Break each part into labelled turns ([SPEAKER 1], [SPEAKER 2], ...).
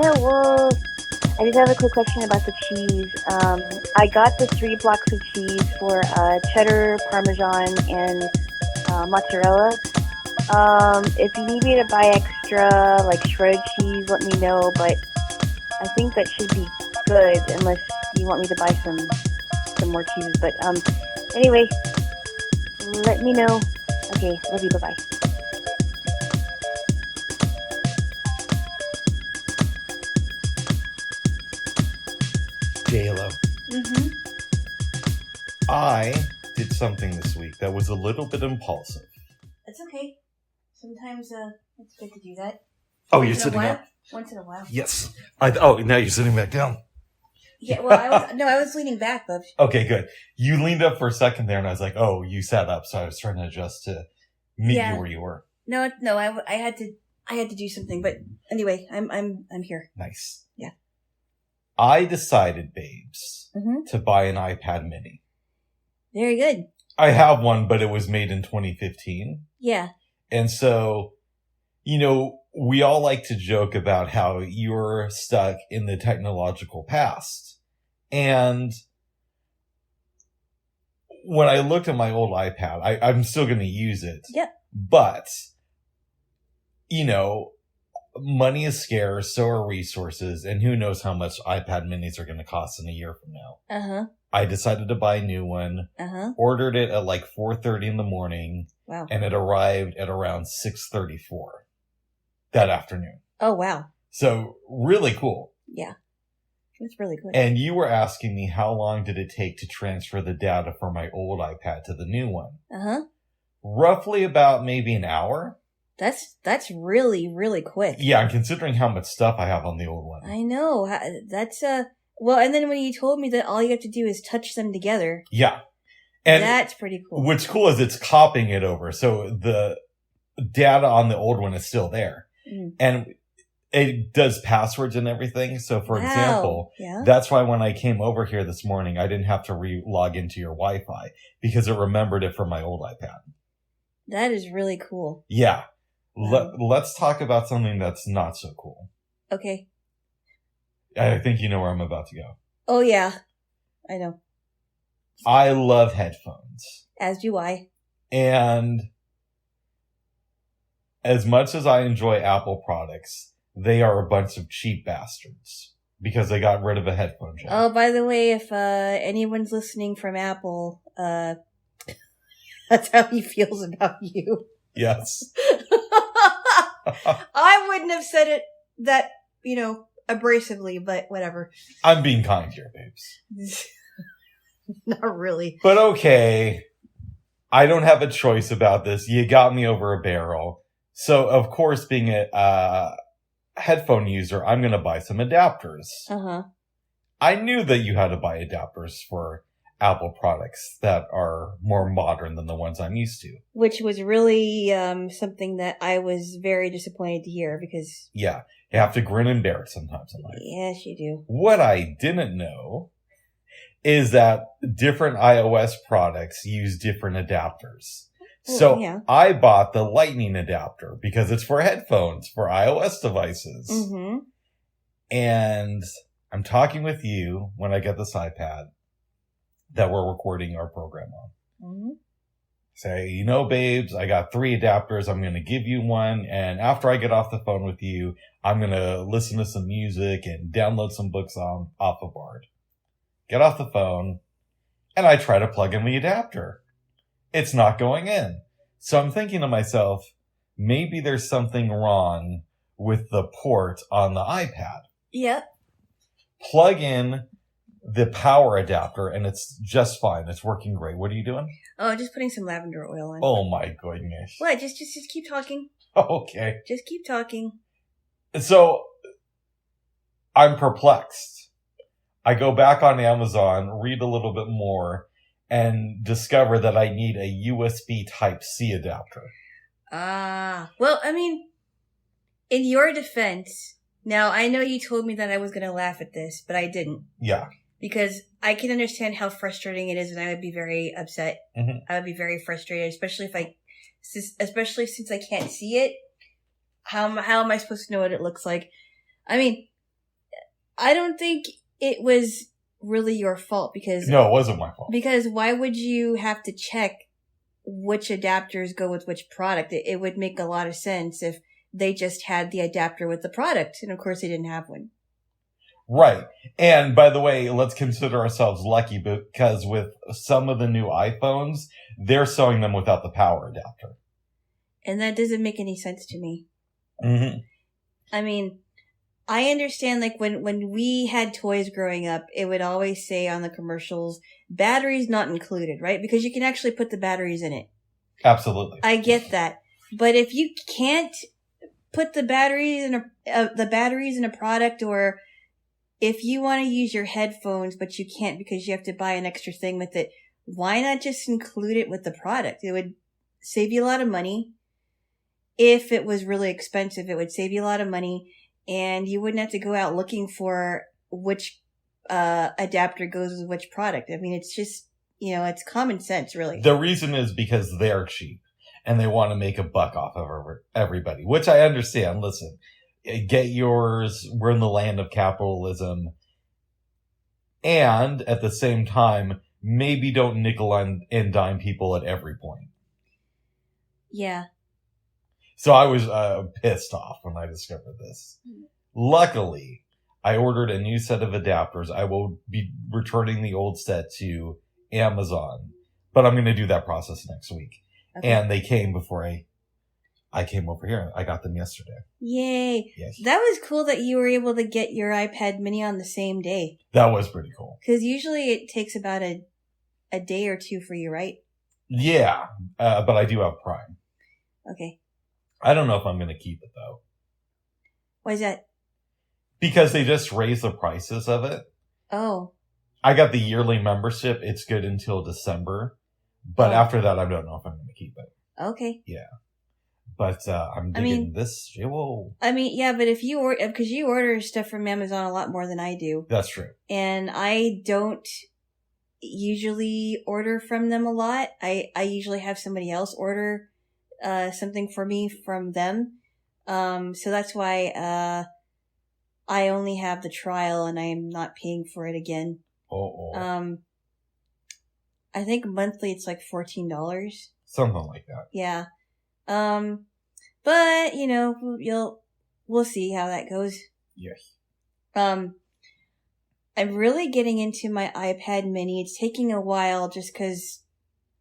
[SPEAKER 1] Yeah, well, I just have a quick question about the cheese. I got the 3 blocks of cheese for cheddar, parmesan, and mozzarella. If you need me to buy extra, like shredded cheese, let me know. But I think that should be good, unless you want me to buy some more cheeses. But anyway, let me know. Okay, love you. Bye bye.
[SPEAKER 2] Jaylo,
[SPEAKER 3] Mm-hmm.
[SPEAKER 2] I did something this week that was a little bit impulsive.
[SPEAKER 3] That's okay. Sometimes it's good to do that.
[SPEAKER 2] Oh,
[SPEAKER 3] Once
[SPEAKER 2] you're
[SPEAKER 3] in a
[SPEAKER 2] sitting
[SPEAKER 3] while.
[SPEAKER 2] up?
[SPEAKER 3] Once in a while.
[SPEAKER 2] Yes. Now you're sitting back down.
[SPEAKER 3] Yeah. Well, I was leaning back, but
[SPEAKER 2] Okay, good. You leaned up for a second there, and I was like, "Oh, you sat up." So I was trying to adjust to meet
[SPEAKER 3] Yeah.
[SPEAKER 2] you where you were.
[SPEAKER 3] no. I had to do something. But anyway, I'm here.
[SPEAKER 2] Nice.
[SPEAKER 3] Yeah.
[SPEAKER 2] I decided, babes,
[SPEAKER 3] Mm-hmm.
[SPEAKER 2] to buy an iPad Mini.
[SPEAKER 3] Very good.
[SPEAKER 2] I have one, but it was made in 2015.
[SPEAKER 3] Yeah.
[SPEAKER 2] And so, we all like to joke about how you're stuck in the technological past. And when I looked at my old iPad, I'm still going to use it.
[SPEAKER 3] Yep.
[SPEAKER 2] But, money is scarce, so are resources, and who knows how much iPad minis are going to cost in a year from now.
[SPEAKER 3] Uh-huh.
[SPEAKER 2] I decided to buy a new one,
[SPEAKER 3] Uh-huh.
[SPEAKER 2] ordered it at like 4:30 in the morning,
[SPEAKER 3] Wow.
[SPEAKER 2] and it arrived at around 6:34 that afternoon.
[SPEAKER 3] Oh, wow.
[SPEAKER 2] So really cool.
[SPEAKER 3] Yeah. That's really good.
[SPEAKER 2] And you were asking me how long did it take to transfer the data from my old iPad to the new one?
[SPEAKER 3] Uh-huh.
[SPEAKER 2] Roughly about maybe an hour.
[SPEAKER 3] That's really, really quick.
[SPEAKER 2] Yeah, and considering how much stuff I have on the old one.
[SPEAKER 3] I know. That's well, and then when you told me that all you have to do is touch them together.
[SPEAKER 2] Yeah. And
[SPEAKER 3] that's pretty cool.
[SPEAKER 2] what's cool is it's copying it over. So the data on the old one is still there.
[SPEAKER 3] Mm.
[SPEAKER 2] And it does passwords and everything. So for example,
[SPEAKER 3] yeah.
[SPEAKER 2] That's why when I came over here this morning, I didn't have to log into your Wi-Fi because it remembered it from my old iPad.
[SPEAKER 3] That is really cool.
[SPEAKER 2] Yeah.
[SPEAKER 3] Wow.
[SPEAKER 2] Let's talk about something that's not so cool.
[SPEAKER 3] Okay.
[SPEAKER 2] I think you know where I'm about to go.
[SPEAKER 3] Oh, yeah. I know.
[SPEAKER 2] I love headphones.
[SPEAKER 3] As do I.
[SPEAKER 2] And as much as I enjoy Apple products, they are a bunch of cheap bastards because they got rid of a headphone jack.
[SPEAKER 3] Oh, by the way, if anyone's listening from Apple, that's how he feels about you.
[SPEAKER 2] Yes.
[SPEAKER 3] I wouldn't have said it that, abrasively, but whatever.
[SPEAKER 2] I'm being kind here, babes.
[SPEAKER 3] Not really.
[SPEAKER 2] But okay. I don't have a choice about this. You got me over a barrel. So, of course, being a headphone user, I'm going to buy some adapters.
[SPEAKER 3] Uh-huh.
[SPEAKER 2] I knew that you had to buy adapters for Apple products that are more modern than the ones I'm used to.
[SPEAKER 3] Which was really something that I was very disappointed to hear because...
[SPEAKER 2] Yeah, you have to grin and bear it sometimes in life.
[SPEAKER 3] Yes, you do.
[SPEAKER 2] What I didn't know is that different iOS products use different adapters. So
[SPEAKER 3] yeah.
[SPEAKER 2] I bought the Lightning adapter because it's for headphones for iOS devices.
[SPEAKER 3] Mm-hmm.
[SPEAKER 2] And I'm talking with you when I get this iPad that we're recording our program on.
[SPEAKER 3] Mm-hmm.
[SPEAKER 2] Say, babes, I got 3 adapters. I'm going to give you one. And after I get off the phone with you, I'm going to listen to some music and download some books off of Bard. Get off the phone. And I try to plug in the adapter. It's not going in. So I'm thinking to myself, maybe there's something wrong with the port on the iPad.
[SPEAKER 3] Yep.
[SPEAKER 2] Plug in the power adapter and it's just fine. It's working great. What are you doing?
[SPEAKER 3] Oh, just putting some lavender oil on.
[SPEAKER 2] Oh my goodness.
[SPEAKER 3] What? Just keep talking.
[SPEAKER 2] Okay.
[SPEAKER 3] Just keep talking.
[SPEAKER 2] So I'm perplexed. I go back on Amazon, read a little bit more, and discover that I need a USB Type-C adapter.
[SPEAKER 3] Well, I mean, in your defense, now I know you told me that I was going to laugh at this, but I didn't.
[SPEAKER 2] Yeah.
[SPEAKER 3] Because I can understand how frustrating it is, and I would be very upset.
[SPEAKER 2] Mm-hmm.
[SPEAKER 3] I would be very frustrated, especially since I can't see it. How am I supposed to know what it looks like? I mean, I don't think it was really your fault because
[SPEAKER 2] No, it wasn't my fault.
[SPEAKER 3] Because why would you have to check which adapters go with which product? It would make a lot of sense if they just had the adapter with the product. And of course they didn't have one.
[SPEAKER 2] Right. And by the way, let's consider ourselves lucky because with some of the new iPhones, they're selling them without the power adapter.
[SPEAKER 3] And that doesn't make any sense to me.
[SPEAKER 2] Mm-hmm.
[SPEAKER 3] I mean, I understand like when we had toys growing up, it would always say on the commercials, batteries not included, right? Because you can actually put the batteries in it.
[SPEAKER 2] Absolutely.
[SPEAKER 3] I get that. But if you can't put the batteries in a product, or if you want to use your headphones, but you can't because you have to buy an extra thing with it, why not just include it with the product? It would save you a lot of money. If it was really expensive, it would save you a lot of money, and you wouldn't have to go out looking for which adapter goes with which product. I mean, it's just, it's common sense, really.
[SPEAKER 2] The reason is because they're cheap and they want to make a buck off of everybody, which I understand. Listen, get yours. We're in the land of capitalism. And at the same time, maybe don't nickel and dime people at every point.
[SPEAKER 3] Yeah.
[SPEAKER 2] So I was pissed off when I discovered this. Luckily, I ordered a new set of adapters. I will be returning the old set to Amazon, but I'm going to do that process next week. Okay. And they came before I came over here. I got them yesterday.
[SPEAKER 3] Yay.
[SPEAKER 2] Yes.
[SPEAKER 3] That was cool that you were able to get your iPad mini on the same day.
[SPEAKER 2] That was pretty cool.
[SPEAKER 3] Because usually it takes about a day or two for you, right?
[SPEAKER 2] Yeah, but I do have Prime.
[SPEAKER 3] Okay.
[SPEAKER 2] I don't know if I'm going to keep it, though.
[SPEAKER 3] Why is that?
[SPEAKER 2] Because they just raised the prices of it.
[SPEAKER 3] Oh.
[SPEAKER 2] I got the yearly membership. It's good until December. But after that, I don't know if I'm going to keep it.
[SPEAKER 3] Okay.
[SPEAKER 2] Yeah. But I'm digging this. Whoa.
[SPEAKER 3] I mean, yeah, but because you order stuff from Amazon a lot more than I do.
[SPEAKER 2] That's true.
[SPEAKER 3] And I don't usually order from them a lot. I usually have somebody else order something for me from them. So that's why I only have the trial and I am not paying for it again. I think monthly it's like $14.
[SPEAKER 2] Something like that.
[SPEAKER 3] Yeah. But we'll see how that goes.
[SPEAKER 2] Yes.
[SPEAKER 3] I'm really getting into my iPad mini. It's taking a while just cause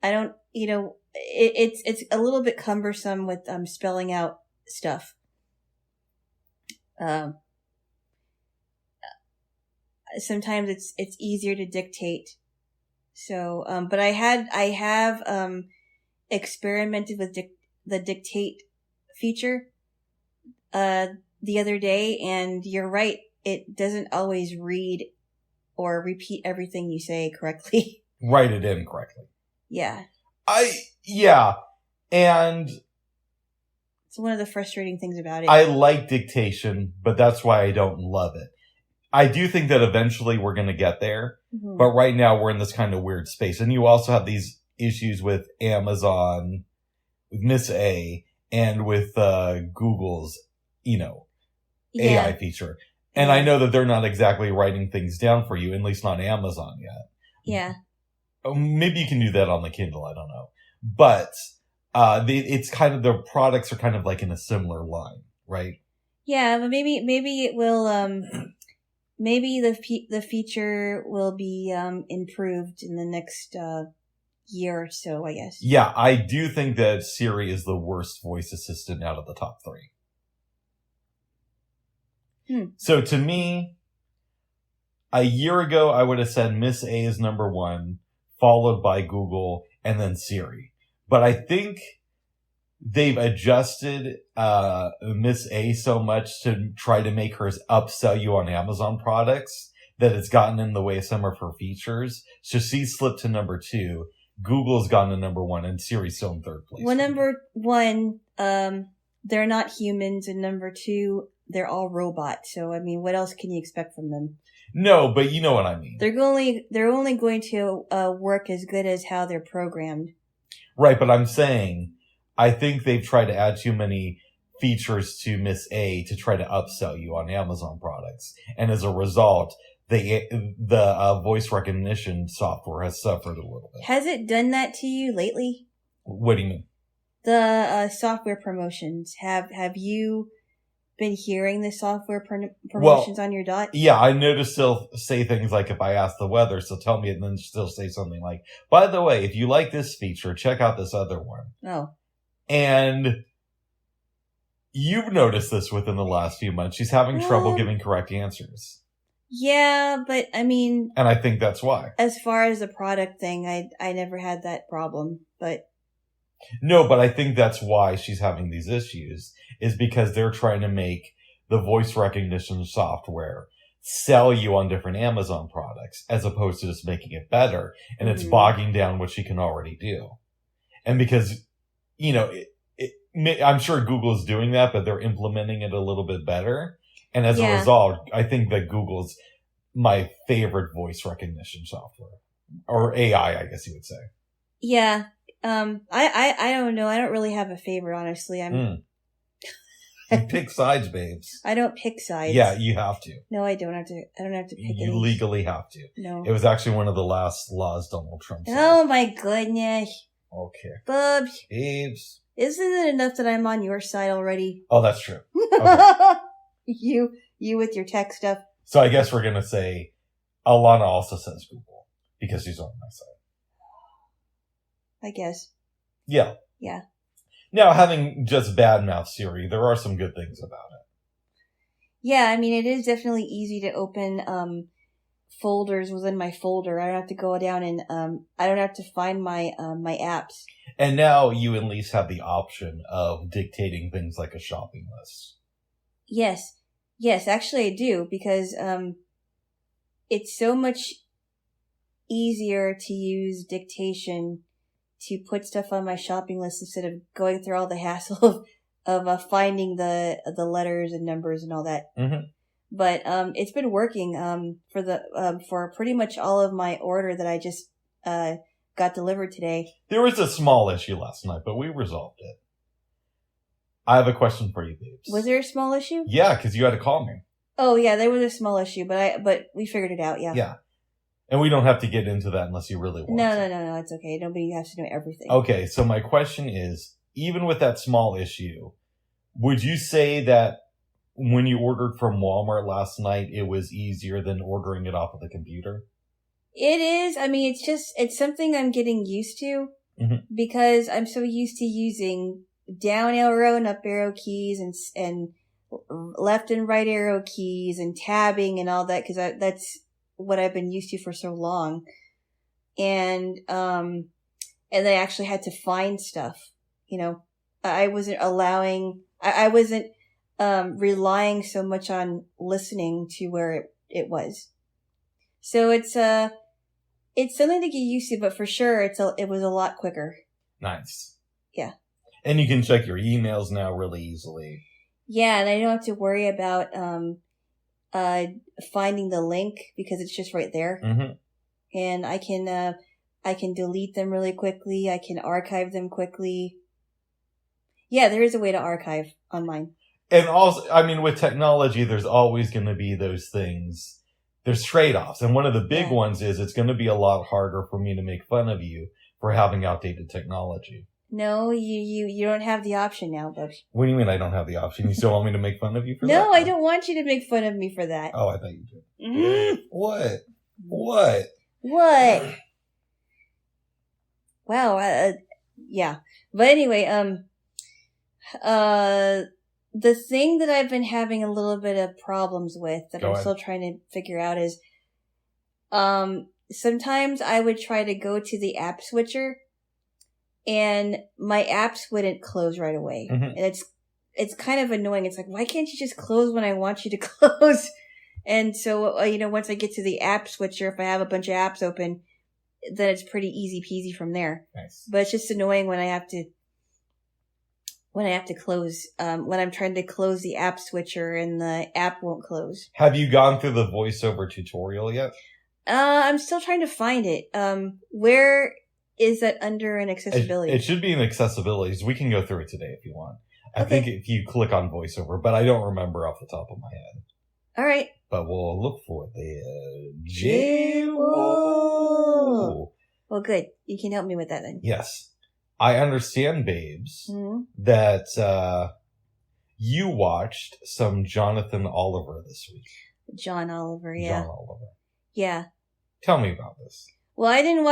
[SPEAKER 3] I don't, it's a little bit cumbersome with, spelling out stuff. Sometimes it's easier to dictate. So, but I have experimented with the dictate feature, the other day, and you're right. It doesn't always read or repeat everything you say correctly.
[SPEAKER 2] Write it in correctly.
[SPEAKER 3] Yeah.
[SPEAKER 2] And
[SPEAKER 3] it's one of the frustrating things about it.
[SPEAKER 2] I like dictation, but that's why I don't love it. I do think that eventually we're going to get there, but right now we're in this kind of weird space. And you also have these issues with Amazon, with Miss A, and with Google's, AI feature. And I know that they're not exactly writing things down for you, at least not Amazon yet.
[SPEAKER 3] Yeah.
[SPEAKER 2] Maybe you can do that on the Kindle, I don't know. But it's kind of, the products are kind of like in a similar line, right?
[SPEAKER 3] Yeah, but maybe it will, maybe the feature will be improved in the next year or so, I guess.
[SPEAKER 2] Yeah, I do think that Siri is the worst voice assistant out of the top three. So to me, a year ago, I would have said Miss A is number one, followed by Google, and then Siri. But I think they've adjusted Miss A so much to try to make her upsell you on Amazon products that it's gotten in the way of some of her features. So she's slipped to number two. Google's gone to number one, and Siri's still in third place.
[SPEAKER 3] Well, number one, they're not humans, and number two, they're all robots. So, I mean, what else can you expect from them?
[SPEAKER 2] No, but you know what I mean.
[SPEAKER 3] They're only going to work as good as how they're programmed.
[SPEAKER 2] Right, but I'm saying, I think they've tried to add too many features to Miss A to try to upsell you on Amazon products. And as a result, the voice recognition software has suffered a little bit.
[SPEAKER 3] Has it done that to you lately?
[SPEAKER 2] What do you mean?
[SPEAKER 3] The software promotions. Have you been hearing the software promotions on your dot?
[SPEAKER 2] Yeah, I noticed they'll say things like, if I ask the weather, so tell me, and then still say something like, by the way, if you like this feature, check out this other one.
[SPEAKER 3] Oh.
[SPEAKER 2] And you've noticed this within the last few months. She's having trouble giving correct answers.
[SPEAKER 3] Yeah, but I mean...
[SPEAKER 2] And I think that's why.
[SPEAKER 3] As far as the product thing, I never had that problem, but...
[SPEAKER 2] No, but I think that's why she's having these issues, is because they're trying to make the voice recognition software sell you on different Amazon products, as opposed to just making it better. And it's bogging down what she can already do. And because, you know, I'm sure Google's doing that, but they're implementing it a little bit better. And as a result, I think that Google's my favorite voice recognition software. Or AI, I guess you would say.
[SPEAKER 3] Yeah. I don't know. I don't really have a favorite, honestly.
[SPEAKER 2] You pick sides, babes.
[SPEAKER 3] I don't pick sides.
[SPEAKER 2] Yeah, you have to.
[SPEAKER 3] No, I don't have to. I don't have to pick
[SPEAKER 2] You legally have to.
[SPEAKER 3] No.
[SPEAKER 2] It was actually one of the last laws Donald Trump said.
[SPEAKER 3] Oh my goodness.
[SPEAKER 2] Okay.
[SPEAKER 3] Bubs.
[SPEAKER 2] Babes.
[SPEAKER 3] Isn't it enough that I'm on your side already?
[SPEAKER 2] Oh, that's true. Okay.
[SPEAKER 3] You with your tech stuff.
[SPEAKER 2] So I guess we're going to say Alana also says Google because she's on my side.
[SPEAKER 3] I guess.
[SPEAKER 2] Yeah.
[SPEAKER 3] Yeah.
[SPEAKER 2] Now, having just badmouth Siri, there are some good things about it.
[SPEAKER 3] Yeah, I mean, it is definitely easy to open folders within my folder. I don't have to go down and I don't have to find my my apps.
[SPEAKER 2] And now you at least have the option of dictating things like a shopping list.
[SPEAKER 3] Yes. Yes, actually I do, because it's so much easier to use dictation to put stuff on my shopping list instead of going through all the hassle of finding the letters and numbers and all that.
[SPEAKER 2] Mm-hmm.
[SPEAKER 3] But it's been working for pretty much all of my order that I just got delivered today.
[SPEAKER 2] There was a small issue last night, but we resolved it. I have a question for you, babes.
[SPEAKER 3] Was there a small issue?
[SPEAKER 2] Yeah, because you had to call me.
[SPEAKER 3] Oh yeah, there was a small issue, but we figured it out. Yeah.
[SPEAKER 2] Yeah. And we don't have to get into that unless you really want to.
[SPEAKER 3] No, it's okay. Nobody has to know everything.
[SPEAKER 2] Okay, so my question is, even with that small issue, would you say that when you ordered from Walmart last night, it was easier than ordering it off of the computer?
[SPEAKER 3] It is. I mean, it's something I'm getting used to because I'm so used to using down arrow and up arrow keys and left and right arrow keys and tabbing and all that, because that's what I've been used to for so long. And I actually had to find stuff, you know. I wasn't relying so much on listening to where it was. So it's something to get used to, but for sure it was a lot quicker.
[SPEAKER 2] Nice.
[SPEAKER 3] Yeah.
[SPEAKER 2] And you can check your emails now really easily.
[SPEAKER 3] Yeah, and I don't have to worry about finding the link because it's just right there.
[SPEAKER 2] Mm-hmm.
[SPEAKER 3] And I can delete them really quickly. I can archive them quickly. Yeah, there is a way to archive on mine.
[SPEAKER 2] And also, I mean, with technology, there's always going to be those things. There's trade-offs. And one of the big ones is it's going to be a lot harder for me to make fun of you for having outdated technology.
[SPEAKER 3] No, you don't have the option now, Bubs.
[SPEAKER 2] What do you mean I don't have the option? You still want me to make fun of you for that?
[SPEAKER 3] No, I don't want you to make fun of me for that.
[SPEAKER 2] Oh, I thought you did. What? What?
[SPEAKER 3] Wow. Yeah. But anyway, the thing that I've been having a little bit of problems with that I'm still trying to figure out is, sometimes I would try to go to the app switcher and my apps wouldn't close right away.
[SPEAKER 2] Mm-hmm.
[SPEAKER 3] And it's kind of annoying. It's like, why can't you just close when I want you to close? And so, once I get to the app switcher, if I have a bunch of apps open, then it's pretty easy peasy from there.
[SPEAKER 2] Nice.
[SPEAKER 3] But it's just annoying when I have to close, when I'm trying to close the app switcher and the app won't close.
[SPEAKER 2] Have you gone through the voiceover tutorial yet?
[SPEAKER 3] I'm still trying to find it. Where is that under an accessibility?
[SPEAKER 2] It should be in accessibilities. We can go through it today if you want. I think if you click on voiceover, but I don't remember off the top of my head.
[SPEAKER 3] All right.
[SPEAKER 2] But we'll look for it there.
[SPEAKER 3] Jaylo. Well, good. You can help me with that then.
[SPEAKER 2] Yes. I understand, babes,
[SPEAKER 3] Mm-hmm.
[SPEAKER 2] that you watched some Jonathan Oliver this week.
[SPEAKER 3] John Oliver, yeah.
[SPEAKER 2] John Oliver.
[SPEAKER 3] Yeah.
[SPEAKER 2] Tell me about this.
[SPEAKER 3] Well, I didn't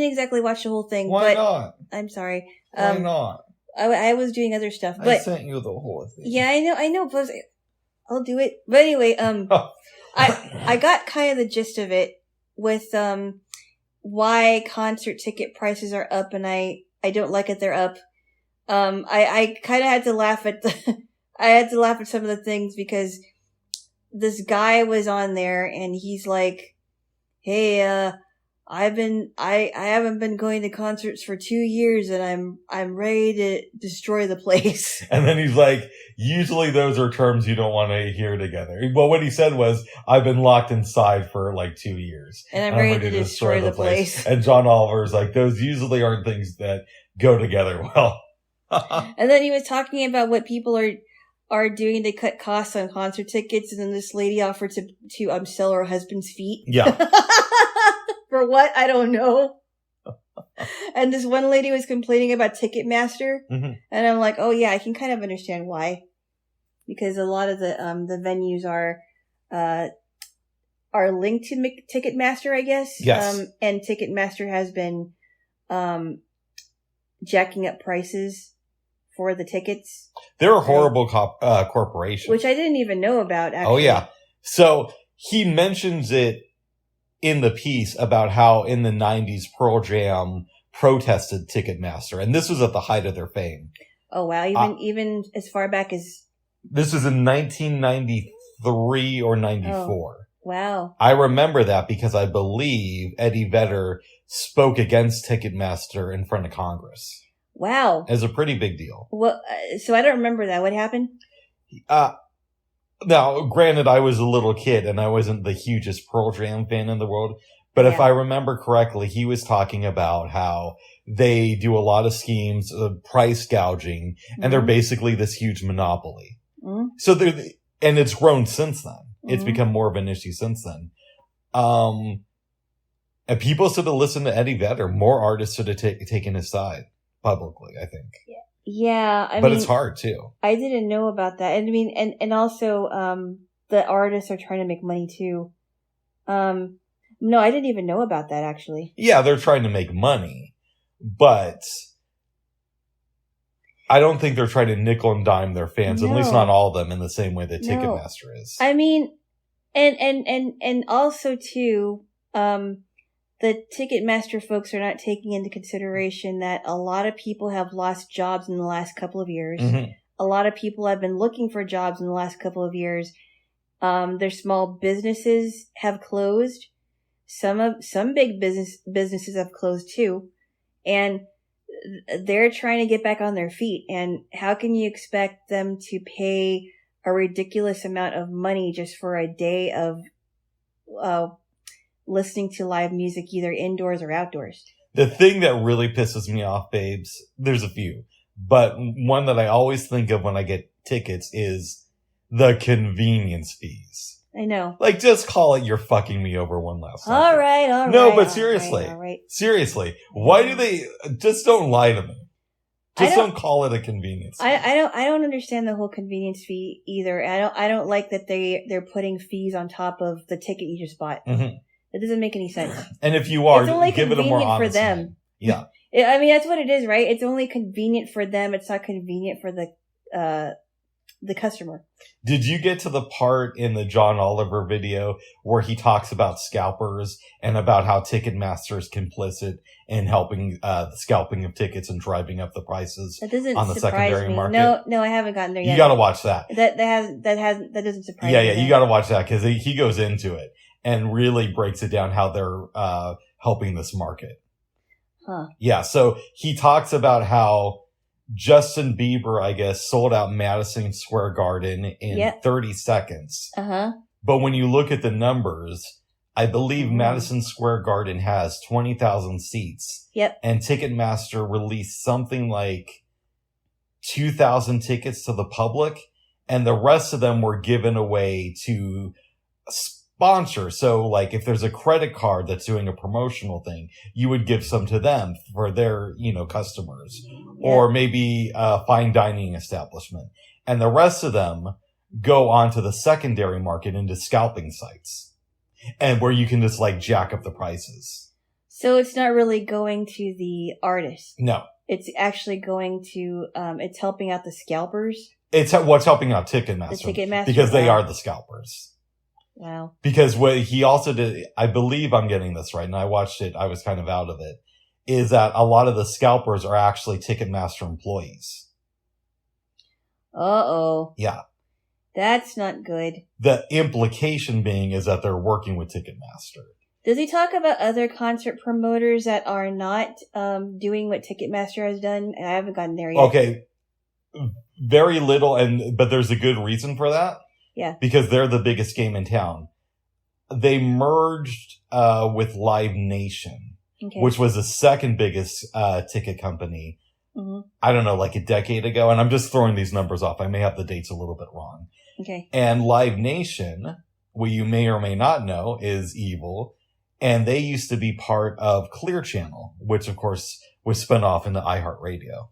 [SPEAKER 3] exactly watch the whole thing.
[SPEAKER 2] Why
[SPEAKER 3] but
[SPEAKER 2] not?
[SPEAKER 3] I'm sorry.
[SPEAKER 2] Why not?
[SPEAKER 3] I was doing other stuff. But
[SPEAKER 2] I sent you the whole thing.
[SPEAKER 3] Yeah, I know. But I'll do it. But anyway, I got kind of the gist of it with why concert ticket prices are up, and I don't like it. They're up. I kind of had to laugh at some of the things because this guy was on there and he's like, "Hey, I haven't been going to concerts for 2 years and I'm ready to destroy the place."
[SPEAKER 2] And then he's like, usually those are terms you don't want to hear together. Well, what he said was, I've been locked inside for like 2 years.
[SPEAKER 3] And I'm ready to destroy the place.
[SPEAKER 2] And John Oliver's like, those usually aren't things that go together well.
[SPEAKER 3] And then he was talking about what people are doing to cut costs on concert tickets, and then this lady offered to sell her husband's feet.
[SPEAKER 2] Yeah.
[SPEAKER 3] For what? I don't know. And this one lady was complaining about Ticketmaster,
[SPEAKER 2] mm-hmm.
[SPEAKER 3] and I'm like, oh yeah, I can kind of understand why, because a lot of the venues are linked to Ticketmaster, I guess.
[SPEAKER 2] Yes.
[SPEAKER 3] And Ticketmaster has been jacking up prices for the tickets.
[SPEAKER 2] They're a horrible corporation.
[SPEAKER 3] Which I didn't even know about, actually.
[SPEAKER 2] Oh, yeah. So he mentions it in the piece about how in the 90s Pearl Jam protested Ticketmaster. And this was at the height of their fame.
[SPEAKER 3] Oh, wow. Even as far back as...
[SPEAKER 2] This was in 1993 or 94.
[SPEAKER 3] Oh, wow.
[SPEAKER 2] I remember that because I believe Eddie Vedder spoke against Ticketmaster in front of Congress.
[SPEAKER 3] Wow.
[SPEAKER 2] It was a pretty big deal.
[SPEAKER 3] Well, so I don't remember that. What happened?
[SPEAKER 2] Now, granted, I was a little kid and I wasn't the hugest Pearl Jam fan in the world. But if I remember correctly, he was talking about how they do a lot of schemes of price gouging, and
[SPEAKER 3] Mm-hmm.
[SPEAKER 2] they're basically this huge monopoly.
[SPEAKER 3] Mm-hmm.
[SPEAKER 2] So and it's grown since then.
[SPEAKER 3] Mm-hmm.
[SPEAKER 2] It's become more of an issue since then. And people should have listened to Eddie Vedder. More artists should have taken his side publicly, I think.
[SPEAKER 3] Yeah, I
[SPEAKER 2] but
[SPEAKER 3] mean,
[SPEAKER 2] it's hard too.
[SPEAKER 3] I didn't know about that. And I mean, and also, the artists are trying to make money too. No, I didn't even know about that, actually.
[SPEAKER 2] Yeah, they're trying to make money, but I don't think they're trying to nickel and dime their fans, at least not all of them, in the same way that Ticketmaster is.
[SPEAKER 3] I mean, and also too, the Ticketmaster folks are not taking into consideration that a lot of people have lost jobs in the last couple of years.
[SPEAKER 2] Mm-hmm.
[SPEAKER 3] A lot of people have been looking for jobs in the last couple of years. Their small businesses have closed. Some big businesses have closed too. And they're trying to get back on their feet. And how can you expect them to pay a ridiculous amount of money just for a day of listening to live music, either indoors or outdoors?
[SPEAKER 2] The thing that really pisses me off, babes, there's a few, but one that I always think of when I get tickets is the convenience fees.
[SPEAKER 3] I know.
[SPEAKER 2] Like, just call it "you're fucking me over" one last time.
[SPEAKER 3] All right.
[SPEAKER 2] No, but seriously,
[SPEAKER 3] all right.
[SPEAKER 2] Seriously, why do they just don't lie to me? Just don't call it a convenience fee.
[SPEAKER 3] I don't understand the whole convenience fee either. I don't like that they're putting fees on top of the ticket you just bought.
[SPEAKER 2] Mm-hmm.
[SPEAKER 3] It doesn't make any sense.
[SPEAKER 2] And if you are,
[SPEAKER 3] it's only
[SPEAKER 2] give it a more honest
[SPEAKER 3] for them.
[SPEAKER 2] name. Yeah.
[SPEAKER 3] I mean, that's what it is, right? It's only convenient for them. It's not convenient for the customer.
[SPEAKER 2] Did you get to the part in the John Oliver video where he talks about scalpers and about how Ticketmaster is complicit in helping the scalping of tickets and driving up the prices on the secondary market?
[SPEAKER 3] No, I haven't gotten there yet.
[SPEAKER 2] You got to watch that.
[SPEAKER 3] That doesn't surprise me.
[SPEAKER 2] Yeah, you got to watch that because he goes into it and really breaks it down how they're helping this market.
[SPEAKER 3] Huh.
[SPEAKER 2] Yeah, so he talks about how Justin Bieber, I guess, sold out Madison Square Garden in 30 seconds.
[SPEAKER 3] Uh-huh.
[SPEAKER 2] But when you look at the numbers, I believe Madison Square Garden has 20,000 seats.
[SPEAKER 3] Yep.
[SPEAKER 2] And Ticketmaster released something like 2,000 tickets to the public, and the rest of them were given away to sponsors. So like if there's a credit card that's doing a promotional thing, you would give some to them for their, customers, or maybe a fine dining establishment. And the rest of them go onto the secondary market into scalping sites, and where you can just like jack up the prices.
[SPEAKER 3] So it's not really going to the artist.
[SPEAKER 2] No.
[SPEAKER 3] It's actually going to, it's helping out the scalpers.
[SPEAKER 2] It's what's helping out Ticketmaster.
[SPEAKER 3] The Ticketmaster.
[SPEAKER 2] Because they are the scalpers.
[SPEAKER 3] Wow.
[SPEAKER 2] Because what he also did, I believe I'm getting this right, and I watched it, I was kind of out of it, is that a lot of the scalpers are actually Ticketmaster employees.
[SPEAKER 3] Uh-oh.
[SPEAKER 2] Yeah.
[SPEAKER 3] That's not good.
[SPEAKER 2] The implication being is that they're working with Ticketmaster.
[SPEAKER 3] Does he talk about other concert promoters that are not doing what Ticketmaster has done? I haven't gotten there yet.
[SPEAKER 2] Okay. Very little, but there's a good reason for that.
[SPEAKER 3] Yeah.
[SPEAKER 2] Because they're the biggest game in town. They merged with Live Nation, which was the second biggest ticket company.
[SPEAKER 3] Mm-hmm.
[SPEAKER 2] I don't know, like a decade ago. And I'm just throwing these numbers off. I may have the dates a little bit wrong.
[SPEAKER 3] Okay.
[SPEAKER 2] And Live Nation, what you may or may not know, is evil. And they used to be part of Clear Channel, which of course was spun off into iHeartRadio.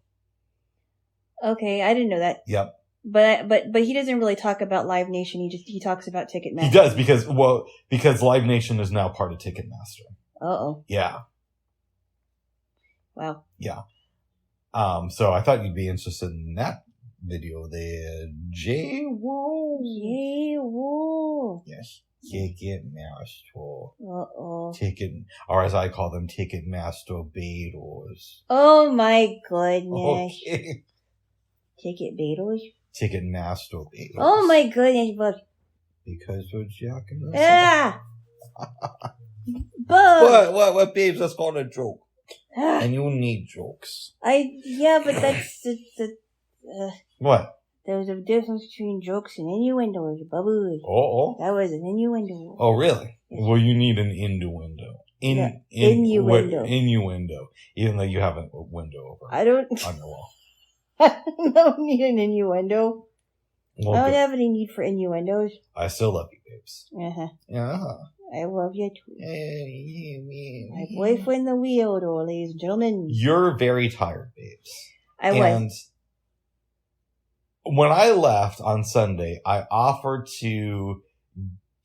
[SPEAKER 3] Okay, I didn't know that.
[SPEAKER 2] Yep.
[SPEAKER 3] But he doesn't really talk about Live Nation. He talks about Ticketmaster.
[SPEAKER 2] He does because Live Nation is now part of Ticketmaster.
[SPEAKER 3] Uh-oh.
[SPEAKER 2] Yeah.
[SPEAKER 3] Wow.
[SPEAKER 2] Yeah. So I thought you'd be interested in that video there. Jaylo. Yes. Ticketmaster.
[SPEAKER 3] Uh-oh.
[SPEAKER 2] Or as I call them, Ticketmaster beetles.
[SPEAKER 3] Oh my goodness.
[SPEAKER 2] Okay.
[SPEAKER 3] Ticket beetles?
[SPEAKER 2] Ticketmaster beetles.
[SPEAKER 3] Oh my goodness, Bug.
[SPEAKER 2] Because we're jacking us.
[SPEAKER 3] Ah! Bug!
[SPEAKER 2] What, babes? That's called a joke.
[SPEAKER 3] Ah.
[SPEAKER 2] And you need jokes.
[SPEAKER 3] Yeah, but that's
[SPEAKER 2] What?
[SPEAKER 3] there's a difference between jokes and innuendos, Bubba.
[SPEAKER 2] Oh.
[SPEAKER 3] That was an innuendo.
[SPEAKER 2] Oh, really?
[SPEAKER 3] Yes.
[SPEAKER 2] Well, you need an innuendo. Innuendo. Even though you have a window over
[SPEAKER 3] I don't
[SPEAKER 2] on your wall.
[SPEAKER 3] I don't need an innuendo.
[SPEAKER 2] Well,
[SPEAKER 3] I don't
[SPEAKER 2] good.
[SPEAKER 3] have any need for innuendos.
[SPEAKER 2] I still love you, babes.
[SPEAKER 3] Uh-huh.
[SPEAKER 2] Yeah.
[SPEAKER 3] I love you too. My boyfriend the weirdo, ladies and gentlemen.
[SPEAKER 2] You're very tired, babes.
[SPEAKER 3] I was.
[SPEAKER 2] When I left on Sunday, I offered to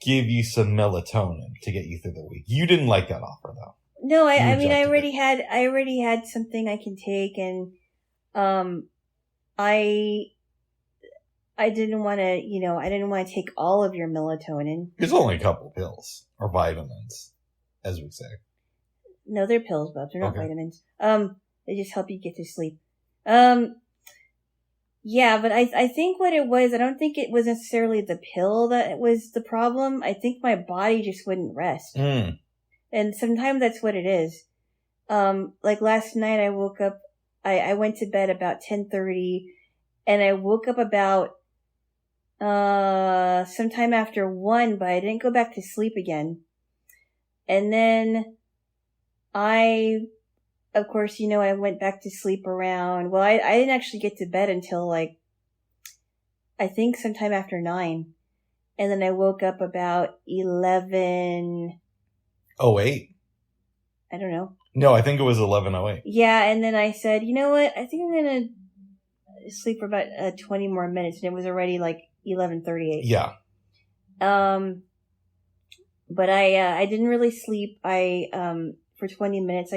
[SPEAKER 2] give you some melatonin to get you through the week. You didn't like that offer, though.
[SPEAKER 3] No, I
[SPEAKER 2] You
[SPEAKER 3] mean, I
[SPEAKER 2] rejected
[SPEAKER 3] already had something I can take, and I didn't want to, I didn't want to take all of your melatonin.
[SPEAKER 2] It's only a couple pills or vitamins, as we say.
[SPEAKER 3] No, they're pills, Bubs. They're not
[SPEAKER 2] Okay.
[SPEAKER 3] vitamins. They just help you get to sleep. Yeah, but I think what it was, I don't think it was necessarily the pill that was the problem. I think my body just wouldn't rest.
[SPEAKER 2] Mm.
[SPEAKER 3] And sometimes that's what it is. Like last night I woke up, I went to bed about 10:30 and I woke up about, sometime after 1, but I didn't go back to sleep again. And then of course, I went back to sleep around, I didn't actually get to bed until I think sometime after 9. And then I woke up about 11.
[SPEAKER 2] Oh, 8?
[SPEAKER 3] I don't know.
[SPEAKER 2] No, I think it was 11:08.
[SPEAKER 3] Yeah, and then I said, you know what? I think I'm going to sleep for about 20 more minutes. And it was already 11:38.
[SPEAKER 2] Yeah.
[SPEAKER 3] But I didn't really sleep. For 20 minutes,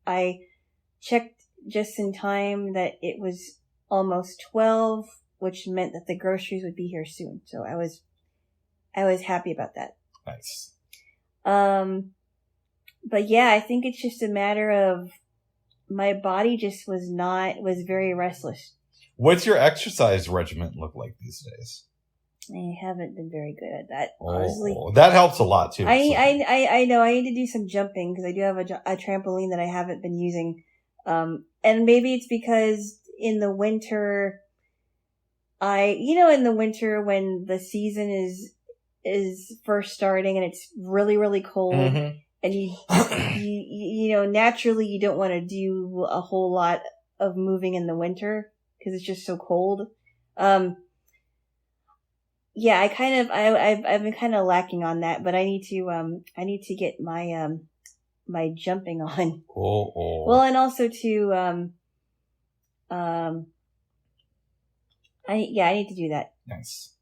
[SPEAKER 3] I checked just in time that it was almost 12, which meant that the groceries would be here soon. So I was happy about that.
[SPEAKER 2] Nice.
[SPEAKER 3] But yeah, I think it's just a matter of my body just was very restless.
[SPEAKER 2] What's your exercise regimen look like these days?
[SPEAKER 3] I haven't been very good at that, honestly.
[SPEAKER 2] Oh, that helps a lot too.
[SPEAKER 3] I know I need to do some jumping because I do have a trampoline that I haven't been using. And maybe it's because in the winter, in the winter when the season is first starting and it's really, really cold,
[SPEAKER 2] Mm-hmm.
[SPEAKER 3] and you naturally you don't want to do a whole lot of moving in the winter because it's just so cold. Yeah, I've been kind of lacking on that, but I need to get my my jumping on.
[SPEAKER 2] Oh.
[SPEAKER 3] Well, and also to I need to do that.
[SPEAKER 2] Nice.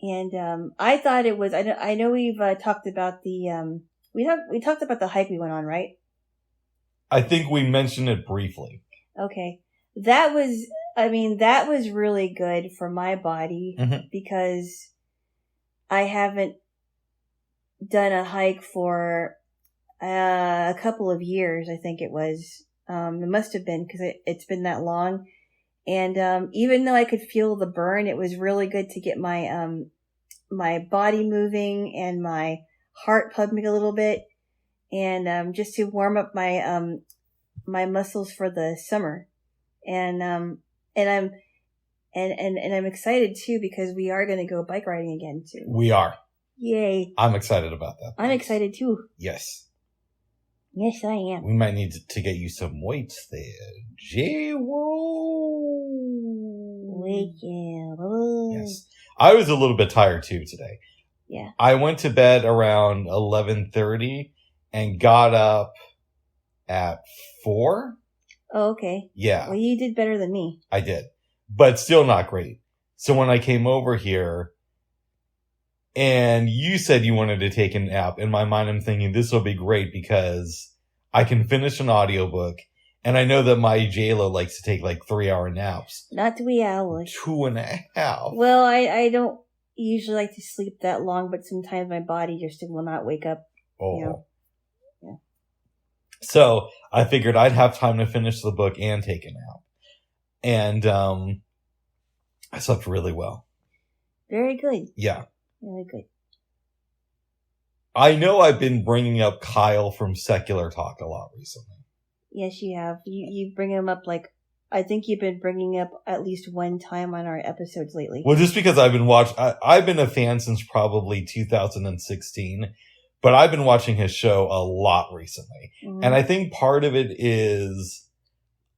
[SPEAKER 3] And I thought it was. I know we've talked about the we talked about the hike we went on, right?
[SPEAKER 2] I think we mentioned it briefly.
[SPEAKER 3] Okay, that was really good for my body because I haven't done a hike for a couple of years. I think it was. It must have been because it's been that long. And even though I could feel the burn, it was really good to get my my body moving and my heart pumping a little bit, and just to warm up my my muscles for the summer. And I'm excited too because we are going to go bike riding again too.
[SPEAKER 2] We are.
[SPEAKER 3] Yay!
[SPEAKER 2] I'm excited about that.
[SPEAKER 3] I'm excited too.
[SPEAKER 2] Yes.
[SPEAKER 3] Yes, I am.
[SPEAKER 2] We might need to get you some weights there. Jaylo. Yes. I was a little bit tired too today.
[SPEAKER 3] Yeah.
[SPEAKER 2] I went to bed around 11:30 and got up at 4.
[SPEAKER 3] Oh, okay.
[SPEAKER 2] Yeah.
[SPEAKER 3] Well, you did better than me.
[SPEAKER 2] I did. But still not great. So when I came over here and you said you wanted to take a nap, in my mind I'm thinking this will be great because I can finish an audiobook. And I know that my Jaylo likes to take like 3-hour naps.
[SPEAKER 3] Not 3 hours.
[SPEAKER 2] 2.5.
[SPEAKER 3] Well, I don't usually like to sleep that long, but sometimes my body just will not wake up.
[SPEAKER 2] Oh.
[SPEAKER 3] You know? Yeah.
[SPEAKER 2] So I figured I'd have time to finish the book and take a nap. And I slept really well.
[SPEAKER 3] Very good.
[SPEAKER 2] Yeah.
[SPEAKER 3] Really good.
[SPEAKER 2] I know I've been bringing up Kyle from Secular Talk a lot recently.
[SPEAKER 3] Yes, you have. You bring him up like, I think you've been bringing up at least one time on our episodes lately.
[SPEAKER 2] Well, just because I've been I've been a fan since probably 2016, but I've been watching his show a lot recently. Mm-hmm. And I think part of it is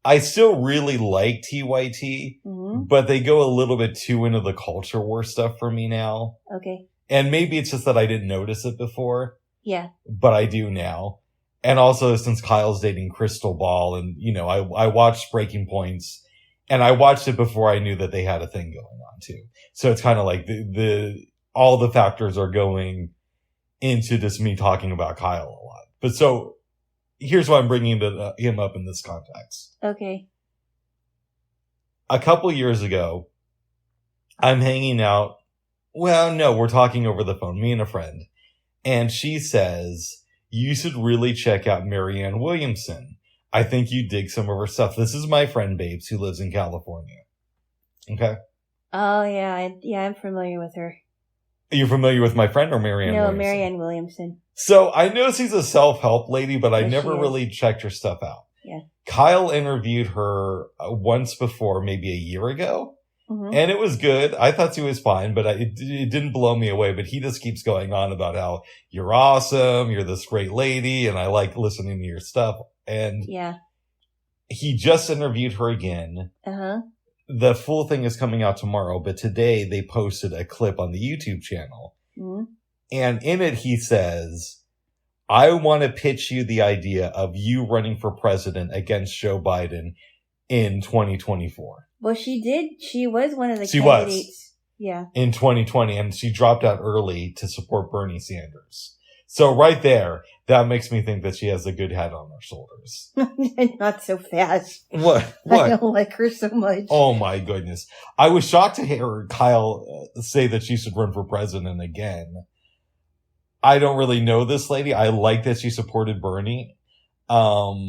[SPEAKER 2] I still really like TYT, but they go a little bit too into the culture war stuff for me now.
[SPEAKER 3] Okay.
[SPEAKER 2] And maybe it's just that I didn't notice it before.
[SPEAKER 3] Yeah.
[SPEAKER 2] But I do now. And also since Kyle's dating Crystal Ball and, you know, I watched Breaking Points and I watched it before I knew that they had a thing going on too. So it's kind of like all the factors are going into just me talking about Kyle a lot. But so here's why I'm bringing him up in this context.
[SPEAKER 3] Okay.
[SPEAKER 2] A couple years ago, I'm hanging out. Well, no, we're talking over the phone, me and a friend. And she says, you should really check out Marianne Williamson. I think you dig some of her stuff. This is my friend Babes who lives in California. Okay?
[SPEAKER 3] Oh, yeah. I'm familiar with her.
[SPEAKER 2] Are you familiar with my friend or Marianne Williamson?
[SPEAKER 3] No, Marianne Williamson.
[SPEAKER 2] So I know she's a self-help lady, but I never really checked her stuff out.
[SPEAKER 3] Yeah.
[SPEAKER 2] Kyle interviewed her once before, maybe a year ago. Mm-hmm. And it was good. I thought she was fine, but it didn't blow me away. But he just keeps going on about how you're awesome, you're this great lady, and I like listening to your stuff. And
[SPEAKER 3] yeah,
[SPEAKER 2] he just interviewed her again.
[SPEAKER 3] Uh-huh.
[SPEAKER 2] The full thing is coming out tomorrow, but today they posted a clip on the YouTube channel. Mm-hmm. And in it, he says, I want to pitch you the idea of you running for president against Joe Biden in 2024.
[SPEAKER 3] Well, she did. She was one of the candidates.
[SPEAKER 2] Was.
[SPEAKER 3] Yeah.
[SPEAKER 2] In 2020, and she dropped out early to support Bernie Sanders. So right there, that makes me think that she has a good head on her shoulders.
[SPEAKER 3] Not so fast.
[SPEAKER 2] What?
[SPEAKER 3] I don't like her so much.
[SPEAKER 2] Oh my goodness. I was shocked to hear Kyle say that she should run for president again. I don't really know this lady. I like that she supported Bernie. But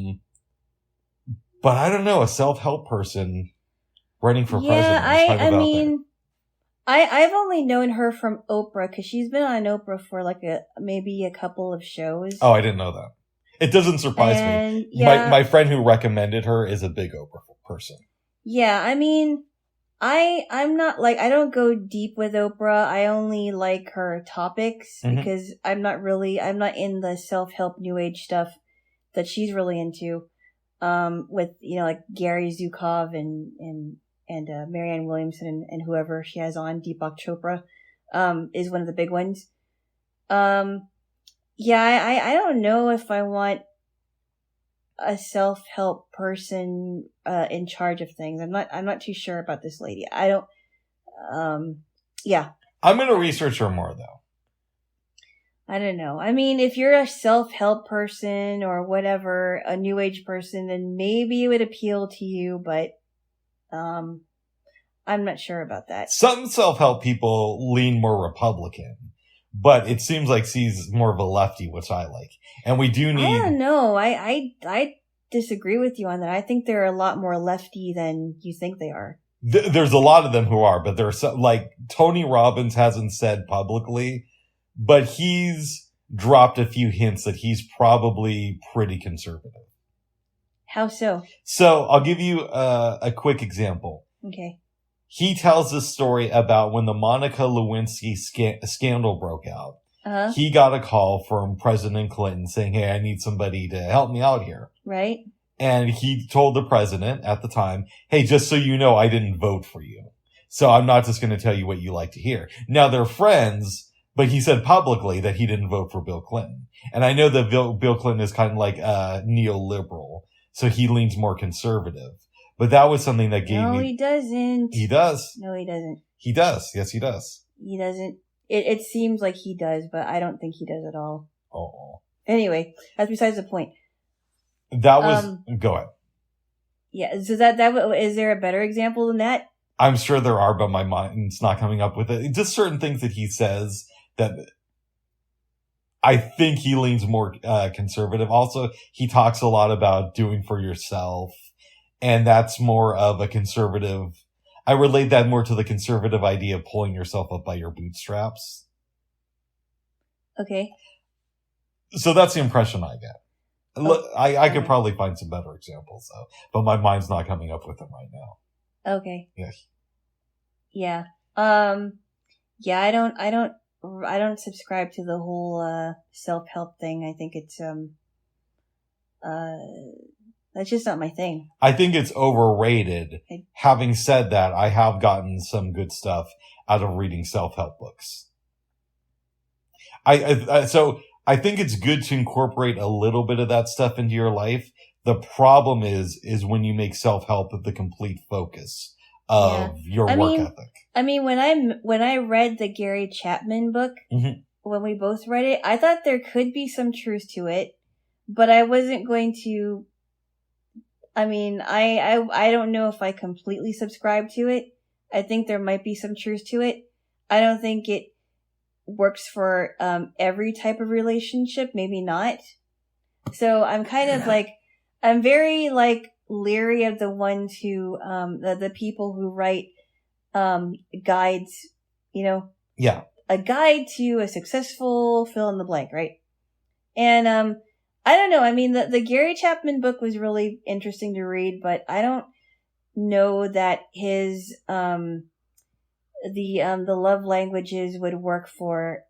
[SPEAKER 2] I don't know, a self-help person running for president.
[SPEAKER 3] I mean, I've only known her from Oprah because she's been on Oprah for like maybe a couple of shows.
[SPEAKER 2] Oh, I didn't know that. It doesn't surprise me. Yeah, my friend who recommended her is a big Oprah person.
[SPEAKER 3] Yeah, I mean, I'm not like, I don't go deep with Oprah. I only like her topics because I'm not in the self-help new age stuff that she's really into. with, like Gary Zukov and Marianne Williamson and whoever she has on, Deepak Chopra, is one of the big ones. I don't know if I want a self-help person in charge of things. I'm not too sure about this lady. I don't.
[SPEAKER 2] I'm going to research her more though.
[SPEAKER 3] I don't know. I mean, if you're a self-help person or whatever, a new age person, then maybe it would appeal to you, but I'm not sure about that.
[SPEAKER 2] Some self-help people lean more Republican, but it seems like she's more of a lefty, which I like. And we do need...
[SPEAKER 3] I don't know. I disagree with you on that. I think they're a lot more lefty than you think they are.
[SPEAKER 2] There's a lot of them who are, but there's like Tony Robbins hasn't said publicly, but he's dropped a few hints that he's probably pretty conservative.
[SPEAKER 3] How so?
[SPEAKER 2] So I'll give you a quick example.
[SPEAKER 3] Okay.
[SPEAKER 2] He tells this story about when the Monica Lewinsky scandal broke out.
[SPEAKER 3] Uh-huh.
[SPEAKER 2] He got a call from President Clinton saying, hey, I need somebody to help me out here.
[SPEAKER 3] Right.
[SPEAKER 2] And he told the president at the time, hey, just so you know, I didn't vote for you. So I'm not just going to tell you what you like to hear. Now they're friends, but he said publicly that he didn't vote for Bill Clinton. And I know that Bill Clinton is kind of like neoliberal, so he leans more conservative. But that was something that gave me...
[SPEAKER 3] No, he doesn't.
[SPEAKER 2] He does.
[SPEAKER 3] No, he doesn't.
[SPEAKER 2] He does. Yes, he does.
[SPEAKER 3] He doesn't. It seems like he does, but I don't think he does at all.
[SPEAKER 2] Oh.
[SPEAKER 3] Anyway, that's besides the point.
[SPEAKER 2] That was... Go ahead.
[SPEAKER 3] Yeah, so that is there a better example than that?
[SPEAKER 2] I'm sure there are, but my mind's not coming up with it. Just certain things that he says that I think he leans more conservative. Also, he talks a lot about doing for yourself, and that's more of a conservative. I relate that more to the conservative idea of pulling yourself up by your bootstraps.
[SPEAKER 3] Okay.
[SPEAKER 2] So that's the impression I get. Look, I could probably find some better examples though, but my mind's not coming up with them right now.
[SPEAKER 3] Okay.
[SPEAKER 2] Yes.
[SPEAKER 3] Yeah. Yeah, I don't subscribe to the whole self-help thing. I think it's that's just not my thing.
[SPEAKER 2] I think it's overrated. Having said that, I have gotten some good stuff out of reading self-help books. So I think it's good to incorporate a little bit of that stuff into your life. The problem is when you make self-help the complete focus of your work ethic.
[SPEAKER 3] I mean, when I read the Gary Chapman book, when we both read it, I thought there could be some truth to it, but I wasn't going to. I mean, I don't know if I completely subscribe to it. I think there might be some truth to it. I don't think it works for every type of relationship. Maybe not. So I'm kind of like, I'm very like leery of the ones who, the people who write guides,
[SPEAKER 2] Yeah.
[SPEAKER 3] A guide to a successful fill in the blank, right? And I don't know. I mean, the Gary Chapman book was really interesting to read, but I don't know that his the love languages would work for.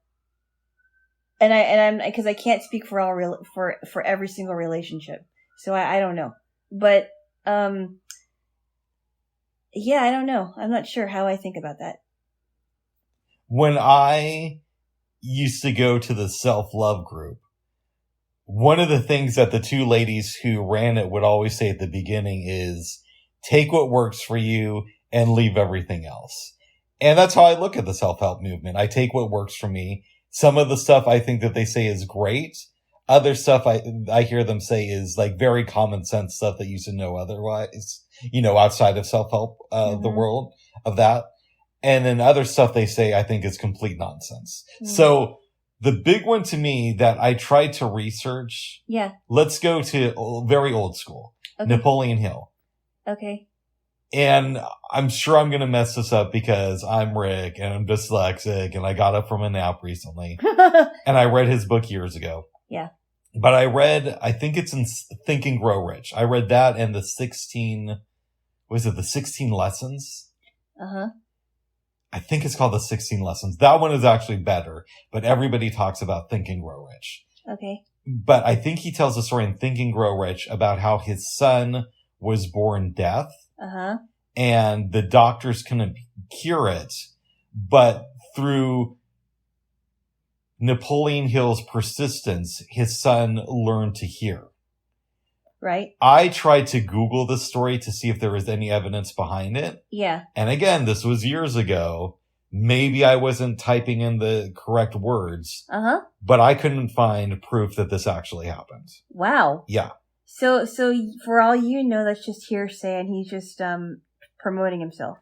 [SPEAKER 3] And I'm because I can't speak for all for every single relationship, so I don't know. But yeah, I don't know. I'm not sure how I think about that.
[SPEAKER 2] When I used to go to the self-love group, one of the things that the two ladies who ran it would always say at the beginning is, take what works for you and leave everything else. And that's how I look at the self-help movement. I take what works for me. Some of the stuff I think that they say is great. Other stuff I hear them say is like very common sense stuff that you should know otherwise, outside of self-help, the world of that. And then other stuff they say I think is complete nonsense. So the big one to me that I tried to research. Yeah. Let's go to very old school. Okay. Napoleon Hill.
[SPEAKER 3] Okay.
[SPEAKER 2] And I'm sure I'm going to mess this up because I'm Rick and I'm dyslexic and I got up from a nap recently. And I read his book years ago. Yeah. But I think it's in Think and Grow Rich. I read that and the 16 Lessons? Uh-huh. I think it's called the 16 Lessons. That one is actually better, but everybody talks about Think and Grow Rich.
[SPEAKER 3] Okay.
[SPEAKER 2] but I think he tells a story in Think and Grow Rich about how his son was born deaf.
[SPEAKER 3] Uh-huh.
[SPEAKER 2] And the doctors couldn't cure it, but through Napoleon Hill's persistence, his son learned to hear.
[SPEAKER 3] Right.
[SPEAKER 2] I tried to Google the story to see if there was any evidence behind it.
[SPEAKER 3] Yeah.
[SPEAKER 2] And again, this was years ago. Maybe I wasn't typing in the correct words.
[SPEAKER 3] Uh-huh.
[SPEAKER 2] But I couldn't find proof that this actually happened.
[SPEAKER 3] Wow.
[SPEAKER 2] Yeah.
[SPEAKER 3] So for all you know, that's just hearsay, and he's just promoting himself.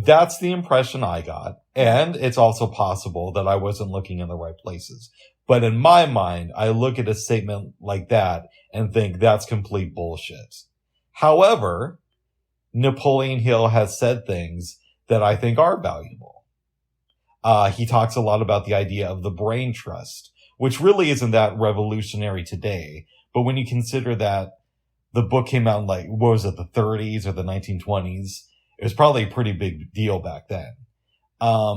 [SPEAKER 2] That's the impression I got. And it's also possible that I wasn't looking in the right places. But in my mind, I look at a statement like that and think that's complete bullshit. However, Napoleon Hill has said things that I think are valuable. He talks a lot about the idea of the brain trust, which really isn't that revolutionary today. But when you consider that the book came out in what was it, the 30s or the 1920s? It was probably a pretty big deal back then.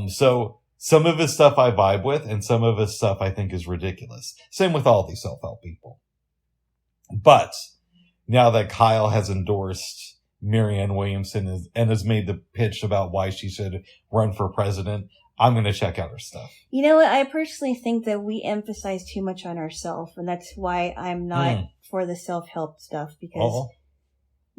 [SPEAKER 2] So some of his stuff I vibe with, and some of his stuff I think is ridiculous. Same with all these self-help people. But now that Kyle has endorsed Marianne Williamson and has made the pitch about why she should run for president, I'm going to check out her stuff.
[SPEAKER 3] You know what? I personally think that we emphasize too much on ourselves, and that's why I'm not for the self-help stuff, because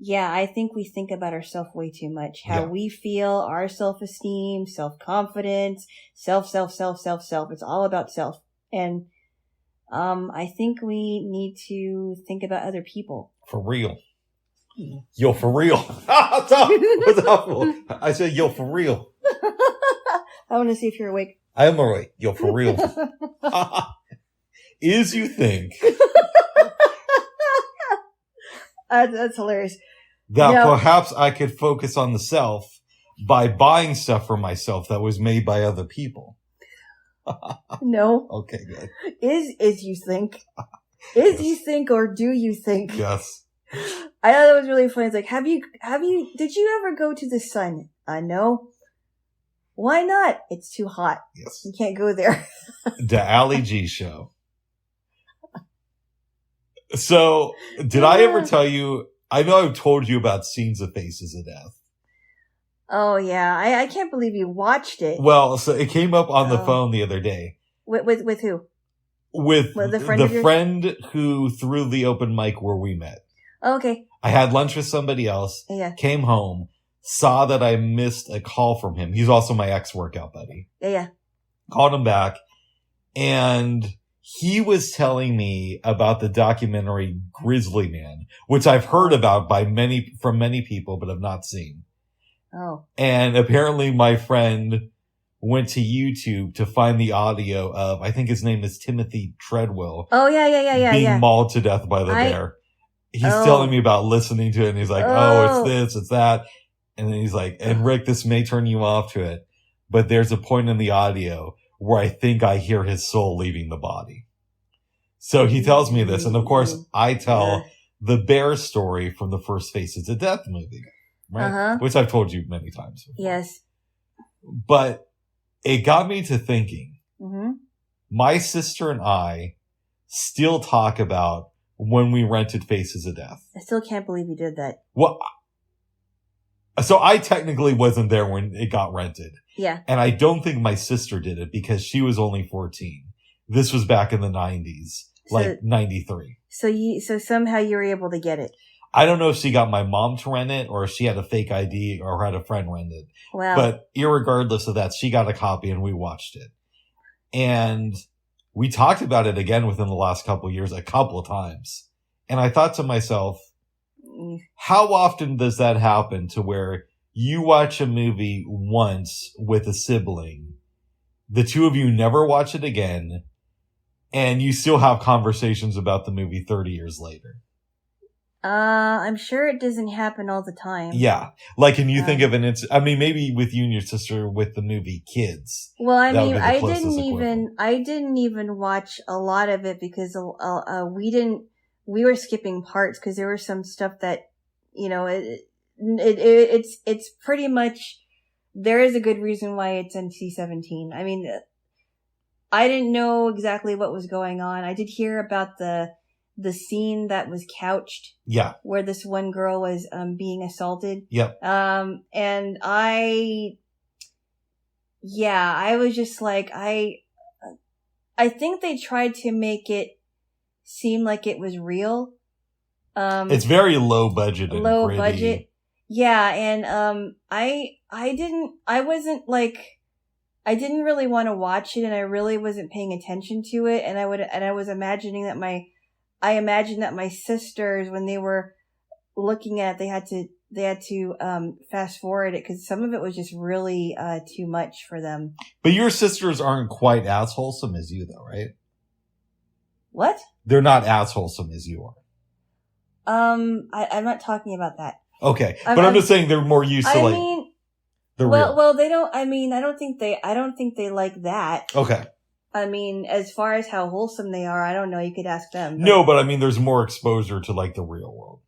[SPEAKER 3] yeah, I think we think about ourselves way too much. How we feel, our self-esteem, self-confidence, self. It's all about self. And I think we need to think about other people.
[SPEAKER 2] For real. Yo, for real. What's awful? I said, yo, for real.
[SPEAKER 3] I want to see if you're awake.
[SPEAKER 2] I am awake. Yo, for real. Is you think
[SPEAKER 3] that's hilarious.
[SPEAKER 2] That perhaps I could focus on the self by buying stuff for myself that was made by other people.
[SPEAKER 3] No.
[SPEAKER 2] Okay, good.
[SPEAKER 3] Is you think. Is you think, or do you think?
[SPEAKER 2] Yes.
[SPEAKER 3] I thought that was really funny. It's like, did you ever go to the sun? No. Why not? It's too hot.
[SPEAKER 2] Yes.
[SPEAKER 3] You can't go there.
[SPEAKER 2] The Ali G show. So, did I ever tell you, I know I've told you about Scenes of Faces of Death.
[SPEAKER 3] Oh, yeah. I can't believe you watched it.
[SPEAKER 2] Well, so it came up on the phone the other day.
[SPEAKER 3] With who?
[SPEAKER 2] With
[SPEAKER 3] the
[SPEAKER 2] friend who threw the open mic where we met.
[SPEAKER 3] Oh, okay.
[SPEAKER 2] I had lunch with somebody else.
[SPEAKER 3] Yeah.
[SPEAKER 2] Came home, saw that I missed a call from him. He's also my ex-workout buddy.
[SPEAKER 3] Yeah.
[SPEAKER 2] Called him back, and he was telling me about the documentary Grizzly Man, which I've heard about from many people, but have not seen.
[SPEAKER 3] Oh. And
[SPEAKER 2] apparently my friend went to YouTube to find the audio of, I think his name is Timothy Treadwell.
[SPEAKER 3] Oh, yeah.
[SPEAKER 2] Being mauled to death by the bear. He's telling me about listening to it, and he's like, it's this, it's that. And then he's like, and Rick, this may turn you off to it, but there's a point in the audio where I think I hear his soul leaving the body. So he tells me this. And of course, I tell the bear story from the first Faces of Death movie, right?
[SPEAKER 3] Uh-huh.
[SPEAKER 2] Which I've told you many times before.
[SPEAKER 3] Yes.
[SPEAKER 2] But it got me to thinking,
[SPEAKER 3] mm-hmm.
[SPEAKER 2] My sister and I still talk about when we rented Faces of Death.
[SPEAKER 3] I still can't believe you did that.
[SPEAKER 2] Well, so I technically wasn't there when it got rented.
[SPEAKER 3] Yeah.
[SPEAKER 2] And I don't think my sister did it because she was only 14. This was back in the 90s, like 93.
[SPEAKER 3] So somehow you were able to get it.
[SPEAKER 2] I don't know if she got my mom to rent it or if she had a fake ID or had a friend rent it.
[SPEAKER 3] Wow.
[SPEAKER 2] But irregardless of that, she got a copy and we watched it. And we talked about it again within the last couple of years, a couple of times. And I thought to myself, how often does that happen to where you watch a movie once with a sibling, the two of you never watch it again, and you still have conversations about the movie 30 years later?
[SPEAKER 3] I'm sure it doesn't happen all the time.
[SPEAKER 2] Yeah. Like, can you think of maybe with you and your sister with the movie Kids.
[SPEAKER 3] Well, I mean, I didn't even watch a lot of it because, we were skipping parts because there was some stuff that, it's pretty much, there is a good reason why it's NC-17. I mean, I didn't know exactly what was going on. I did hear about the scene that was couched.
[SPEAKER 2] Yeah.
[SPEAKER 3] Where this one girl was being assaulted.
[SPEAKER 2] Yep.
[SPEAKER 3] And I was just like, I think they tried to make it seem like it was real.
[SPEAKER 2] It's very low budget and
[SPEAKER 3] low
[SPEAKER 2] gritty.
[SPEAKER 3] budget. Yeah, and I didn't really want to watch it, and I really wasn't paying attention to it, and I was imagining that I imagined that my sisters, when they were looking at it, they had to fast forward it because some of it was just really too much for them.
[SPEAKER 2] But your sisters aren't quite as wholesome as you, though, right?
[SPEAKER 3] What?
[SPEAKER 2] They're not as wholesome as you are.
[SPEAKER 3] I'm not talking about that.
[SPEAKER 2] Okay, but I'm just saying they're more used to the real.
[SPEAKER 3] Well, they don't. I mean, I don't think they like that.
[SPEAKER 2] Okay.
[SPEAKER 3] I mean, as far as how wholesome they are, I don't know. You could ask them.
[SPEAKER 2] No, but I mean, there's more exposure to the real world.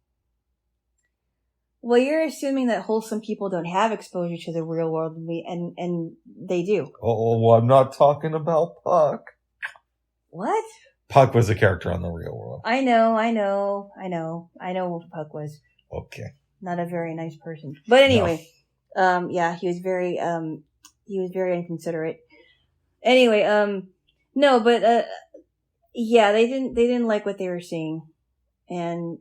[SPEAKER 3] Well, you're assuming that wholesome people don't have exposure to the real world, and they do.
[SPEAKER 2] Oh, well, I'm not talking about Puck.
[SPEAKER 3] What?
[SPEAKER 2] Puck was a character on the real world.
[SPEAKER 3] I know who Puck was.
[SPEAKER 2] Okay.
[SPEAKER 3] Not a very nice person. But anyway, no. He was very inconsiderate. Anyway, no, but, they didn't like what they were seeing. And,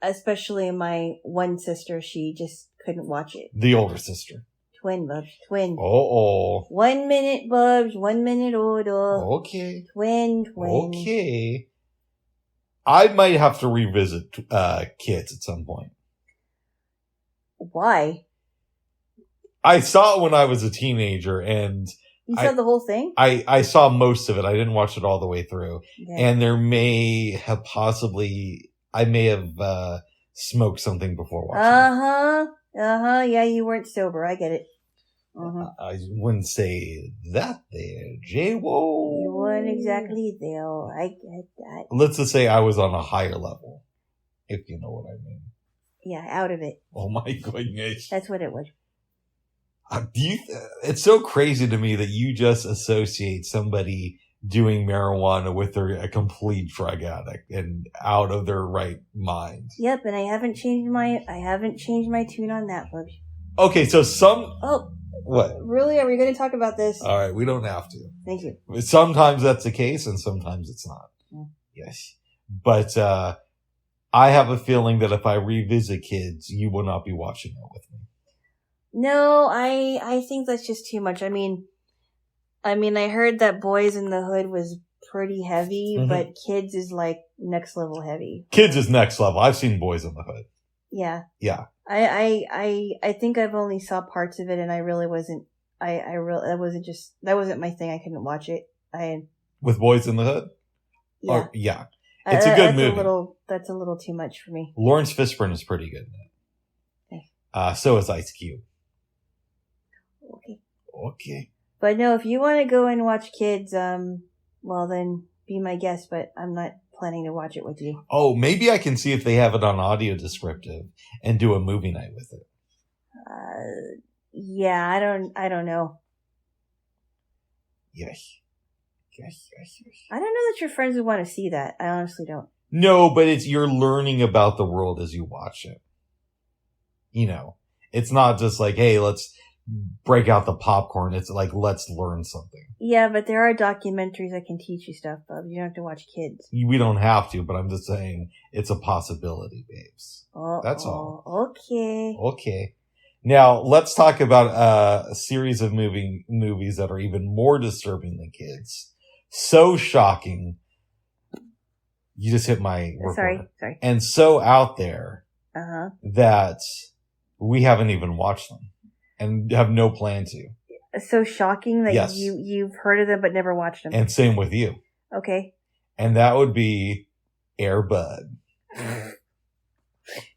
[SPEAKER 3] especially my one sister, she just couldn't watch it.
[SPEAKER 2] The older sister.
[SPEAKER 3] Twin, Bubs. Twin.
[SPEAKER 2] Oh.
[SPEAKER 3] 1 minute, Bubs. 1 minute older.
[SPEAKER 2] Okay.
[SPEAKER 3] Twin.
[SPEAKER 2] Okay. I might have to revisit, Kids at some point.
[SPEAKER 3] Why?
[SPEAKER 2] I saw it when I was a teenager, and
[SPEAKER 3] you saw the whole thing?
[SPEAKER 2] I saw most of it. I didn't watch it all the way through.
[SPEAKER 3] Okay.
[SPEAKER 2] And there may have I may have smoked something before watching it.
[SPEAKER 3] Yeah, you weren't sober. I get it.
[SPEAKER 2] I wouldn't say that there, Jaylo.
[SPEAKER 3] You weren't exactly there. I get that.
[SPEAKER 2] Let's just say I was on a higher level, if you know what I mean.
[SPEAKER 3] Yeah, out of it.
[SPEAKER 2] Oh my goodness.
[SPEAKER 3] That's what it was.
[SPEAKER 2] It's so crazy to me that you just associate somebody doing marijuana with a complete drug addict and out of their right mind.
[SPEAKER 3] Yep, and I haven't changed my tune on that, Bubs.
[SPEAKER 2] Okay, so what?
[SPEAKER 3] Really? Are we going to talk about this?
[SPEAKER 2] All right, we don't have to.
[SPEAKER 3] Thank you.
[SPEAKER 2] Sometimes that's the case, and sometimes it's not.
[SPEAKER 3] Yeah.
[SPEAKER 2] Yes, but I have a feeling that if I revisit Kids, you will not be watching it with me.
[SPEAKER 3] No, I think that's just too much. I mean, I heard that Boys in the Hood was pretty heavy, but Kids is next level heavy.
[SPEAKER 2] Kids is next level. I've seen Boys in the Hood.
[SPEAKER 3] Yeah.
[SPEAKER 2] Yeah.
[SPEAKER 3] I think I've only saw parts of it, and I really wasn't. That wasn't my thing. I couldn't watch it.
[SPEAKER 2] With Boys in the Hood.
[SPEAKER 3] Yeah.
[SPEAKER 2] Or, yeah. It's a good movie.
[SPEAKER 3] That's a little too much for me.
[SPEAKER 2] Lawrence Fishburne is pretty good in it.
[SPEAKER 3] Okay.
[SPEAKER 2] So is Ice Cube.
[SPEAKER 3] Okay. But no, if you want to go and watch Kids, well then be my guest, but I'm not planning to watch it with you.
[SPEAKER 2] Oh, maybe I can see if they have it on audio descriptive and do a movie night with it.
[SPEAKER 3] Yeah, I don't know.
[SPEAKER 2] Yes.
[SPEAKER 3] I don't know that your friends would want to see that. I honestly don't.
[SPEAKER 2] No, but you're learning about the world as you watch it. You know, it's not just hey, let's break out the popcorn. It's let's learn something.
[SPEAKER 3] Yeah, but there are documentaries that can teach you stuff, Bub. You don't have to watch Kids.
[SPEAKER 2] We don't have to, but I'm just saying it's a possibility, babes. That's all. Okay. Now, let's talk about a series of movies that are even more disturbing than Kids. So shocking. You just hit my recorder.
[SPEAKER 3] Sorry.
[SPEAKER 2] And so out there that we haven't even watched them and have no plan to.
[SPEAKER 3] So shocking that
[SPEAKER 2] yes.
[SPEAKER 3] you've heard of them but never watched them.
[SPEAKER 2] And same with you.
[SPEAKER 3] Okay.
[SPEAKER 2] And that would be Air Bud.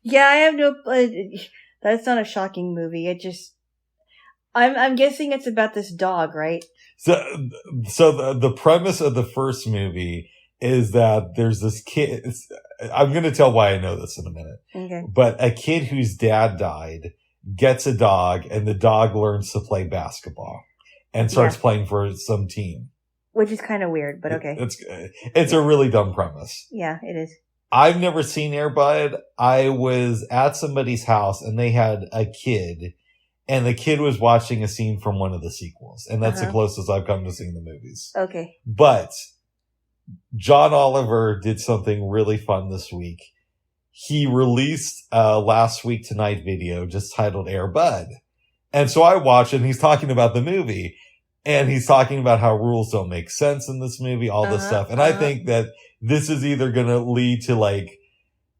[SPEAKER 3] Yeah, I have no... that's not a shocking movie. It just... I'm guessing it's about this dog, right?
[SPEAKER 2] So the premise of the first movie is that there's this kid. I'm going to tell why I know this in a minute.
[SPEAKER 3] Okay.
[SPEAKER 2] But a kid whose dad died gets a dog, and the dog learns to play basketball and starts playing for some team.
[SPEAKER 3] which is kind of weird, but okay.
[SPEAKER 2] It's a really dumb premise.
[SPEAKER 3] Yeah, it is.
[SPEAKER 2] I've never seen Air Bud. I was at somebody's house and they had a kid, and the kid was watching a scene from one of the sequels, and that's the closest I've come to seeing the movies.
[SPEAKER 3] Okay.
[SPEAKER 2] But John Oliver did something really fun this week. He released a Last Week Tonight video just titled Air Bud. And so I watched it, and he's talking about the movie, and he's talking about how rules don't make sense in this movie, all this stuff. And I think that this is either going to lead to like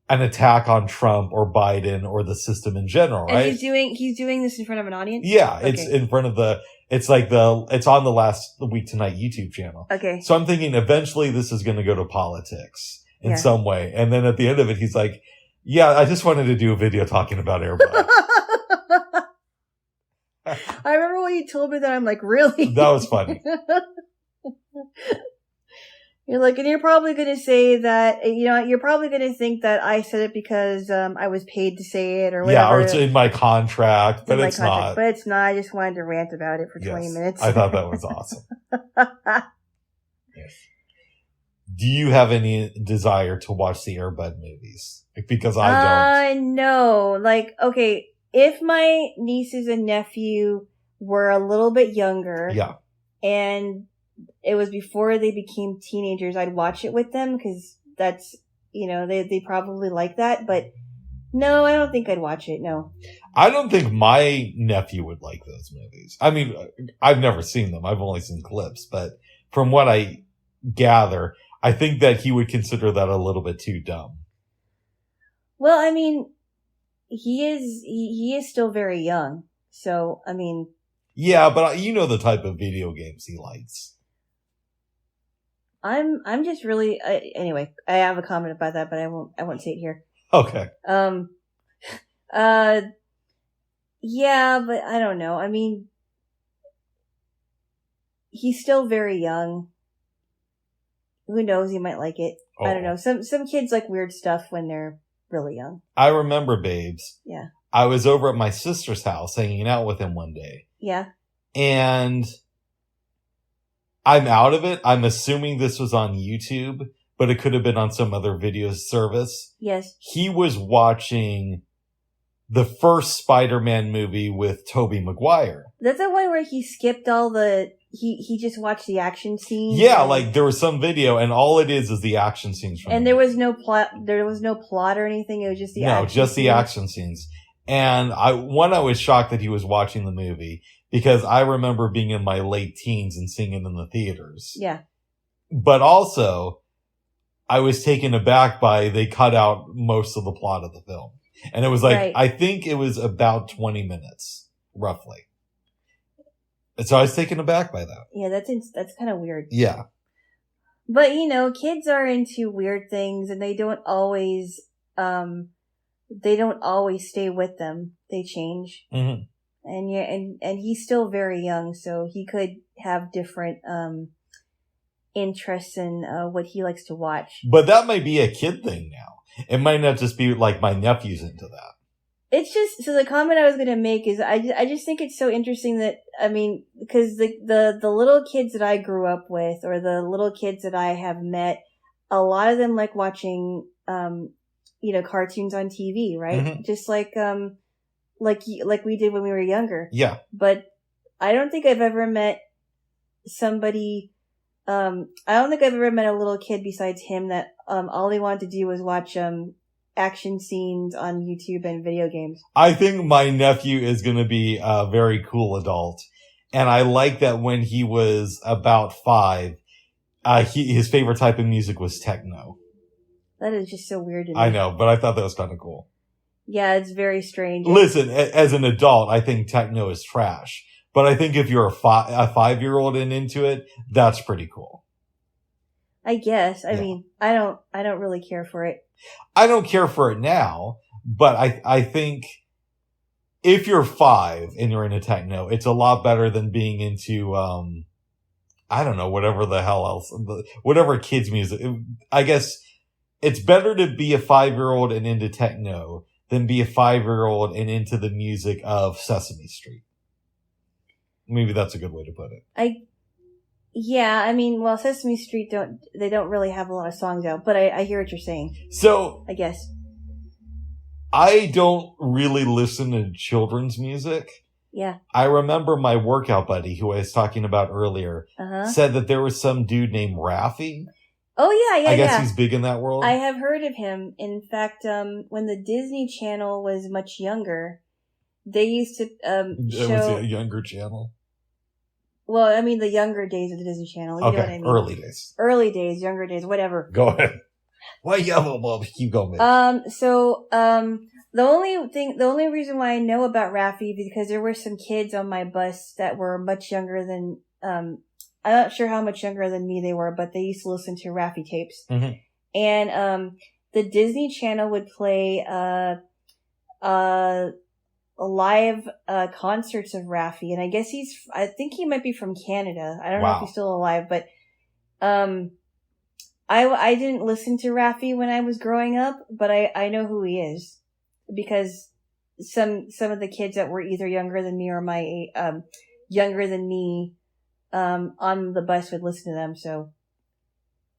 [SPEAKER 2] an attack on Trump or Biden or the system in general, right?
[SPEAKER 3] And he's doing this in front of an audience?
[SPEAKER 2] Yeah, okay. It's in front of it's on the Last Week Tonight YouTube channel.
[SPEAKER 3] Okay.
[SPEAKER 2] So I'm thinking eventually this is going to go to politics in some way. And then at the end of it, he's like, yeah, I just wanted to do a video talking about Air Bud.
[SPEAKER 3] I remember when you told me that. I'm like, really?
[SPEAKER 2] That was funny.
[SPEAKER 3] You're like, and you're probably going to say that, you're probably going to think that I said it because I was paid to say it or whatever.
[SPEAKER 2] Yeah, or it's in my contract, but it's not.
[SPEAKER 3] But it's not. I just wanted to rant about it for 20 minutes.
[SPEAKER 2] I thought that was awesome. Yes. Do you have any desire to watch the Air Bud movies? Because I don't.
[SPEAKER 3] No. Like, okay, if my nieces and nephew were a little bit younger.
[SPEAKER 2] Yeah.
[SPEAKER 3] And it was before they became teenagers, I'd watch it with them because that's, they probably like that. But no, I don't think I'd watch it. No.
[SPEAKER 2] I don't think my nephew would like those movies. I mean, I've never seen them. I've only seen clips. But from what I gather, I think that he would consider that a little bit too dumb.
[SPEAKER 3] Well, I mean, he is still very young. So, I mean.
[SPEAKER 2] Yeah, but you know the type of video games he likes.
[SPEAKER 3] I'm just really, anyway, I have a comment about that, but I won't say it here.
[SPEAKER 2] Okay.
[SPEAKER 3] Yeah, but I don't know. I mean, he's still very young. Who knows? He might like it. Oh. I don't know. Some kids like weird stuff when they're really young.
[SPEAKER 2] I remember, babes.
[SPEAKER 3] Yeah.
[SPEAKER 2] I was over at my sister's house hanging out with him one day.
[SPEAKER 3] Yeah.
[SPEAKER 2] And I'm out of it. I'm assuming this was on YouTube, but it could have been on some other video service.
[SPEAKER 3] Yes.
[SPEAKER 2] He was watching the first Spider-Man movie with Tobey Maguire.
[SPEAKER 3] That's the one where he skipped all he just watched the action scenes.
[SPEAKER 2] Yeah, like there was some video and all it is the action scenes from
[SPEAKER 3] and there was no plot or anything. It was just the
[SPEAKER 2] action scenes. And I was shocked that he was watching the movie because I remember being in my late teens and seeing it in the theaters.
[SPEAKER 3] Yeah.
[SPEAKER 2] But also, I was taken aback by they cut out most of the plot of the film. And it was like, right. I think it was about 20 minutes, roughly. And so I was taken aback by that.
[SPEAKER 3] Yeah, that's kind of weird.
[SPEAKER 2] Yeah.
[SPEAKER 3] But, kids are into weird things and they don't always stay with them. They change.
[SPEAKER 2] Mm-hmm.
[SPEAKER 3] And yeah, and he's still very young, so he could have different interests in what he likes to watch.
[SPEAKER 2] But that might be a kid thing now. It might not just be like my nephew's into that.
[SPEAKER 3] It's just, so the comment I was going to make is I just think it's so interesting that, I mean, because the little kids that I grew up with or the little kids that I have met, a lot of them like watching, cartoons on TV, right? Mm-hmm. Just like we did when we were younger.
[SPEAKER 2] Yeah.
[SPEAKER 3] But I don't think I've ever met somebody, I don't think I've ever met a little kid besides him that, all they wanted to do was watch, action scenes on YouTube and video games.
[SPEAKER 2] I think my nephew is going to be a very cool adult. And I like that when he was about 5, his favorite type of music was techno.
[SPEAKER 3] That is just so weird to me.
[SPEAKER 2] I know, but I thought that was kind of cool.
[SPEAKER 3] Yeah, it's very strange.
[SPEAKER 2] Listen, as an adult, I think techno is trash. But I think if you're a 5-year-old and into it, that's pretty cool.
[SPEAKER 3] I guess. I mean, I don't really care for it.
[SPEAKER 2] I don't care for it now, but I think if you're 5 and you're into techno, it's a lot better than being into, I don't know, whatever the hell else, whatever kids music. I guess it's better to be a 5-year-old and into techno than be a 5-year-old and into the music of Sesame Street. Maybe that's a good way to put it.
[SPEAKER 3] Yeah, I mean, well, Sesame Street don't really have a lot of songs out, but I hear what you're saying.
[SPEAKER 2] So
[SPEAKER 3] I guess.
[SPEAKER 2] I don't really listen to children's music.
[SPEAKER 3] Yeah.
[SPEAKER 2] I remember my workout buddy, who I was talking about earlier, said that there was some dude named Raffi.
[SPEAKER 3] Oh, yeah.
[SPEAKER 2] I guess he's big in that world.
[SPEAKER 3] I have heard of him. In fact, when the Disney Channel was much younger, they used to show...
[SPEAKER 2] Was it a younger channel?
[SPEAKER 3] Well, I mean, the younger days of the Disney Channel. You know what I mean?
[SPEAKER 2] Early days.
[SPEAKER 3] Early days, younger days, whatever.
[SPEAKER 2] Go ahead. Well, yeah, well, keep going. Man.
[SPEAKER 3] The only reason why I know about Raffi because there were some kids on my bus that were much younger than, I'm not sure how much younger than me they were, but they used to listen to Raffi tapes.
[SPEAKER 2] Mm-hmm.
[SPEAKER 3] And, the Disney Channel would play, live concerts of Raffi, and I guess I think he might be from Canada. I don't know if he's still alive, but I didn't listen to Raffi when I was growing up, but I know who he is because some of the kids that were either younger than me or younger than me on the bus would listen to them. So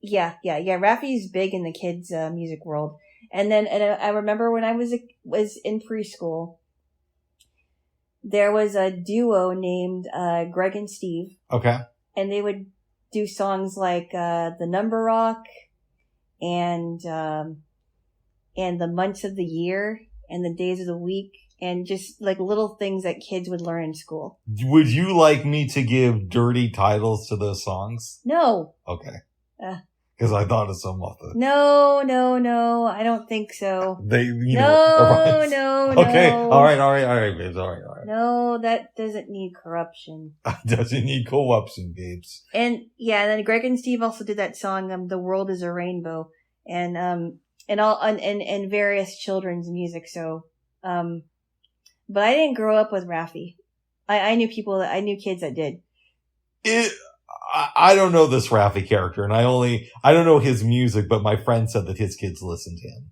[SPEAKER 3] yeah. Raffi's big in the kids music world. And I remember when I was in preschool, there was a duo named Greg and Steve.
[SPEAKER 2] Okay.
[SPEAKER 3] And they would do songs like The Number Rock and The Months of the Year and The Days of the Week and just like little things that kids would learn in school.
[SPEAKER 2] Would you like me to give dirty titles to those songs?
[SPEAKER 3] No.
[SPEAKER 2] Okay. Because I thought of some of them.
[SPEAKER 3] No, I don't think so.
[SPEAKER 2] No.
[SPEAKER 3] Okay,
[SPEAKER 2] all right, babes, all right.
[SPEAKER 3] No, that doesn't need corruption.
[SPEAKER 2] Doesn't need corruption, babes.
[SPEAKER 3] And yeah, then Greg and Steve also did that song, "The World Is a Rainbow," and various children's music. So, but I didn't grow up with Raffi. I knew kids that did.
[SPEAKER 2] I don't know this Raffi character, and I don't know his music, but my friend said that his kids listened to him.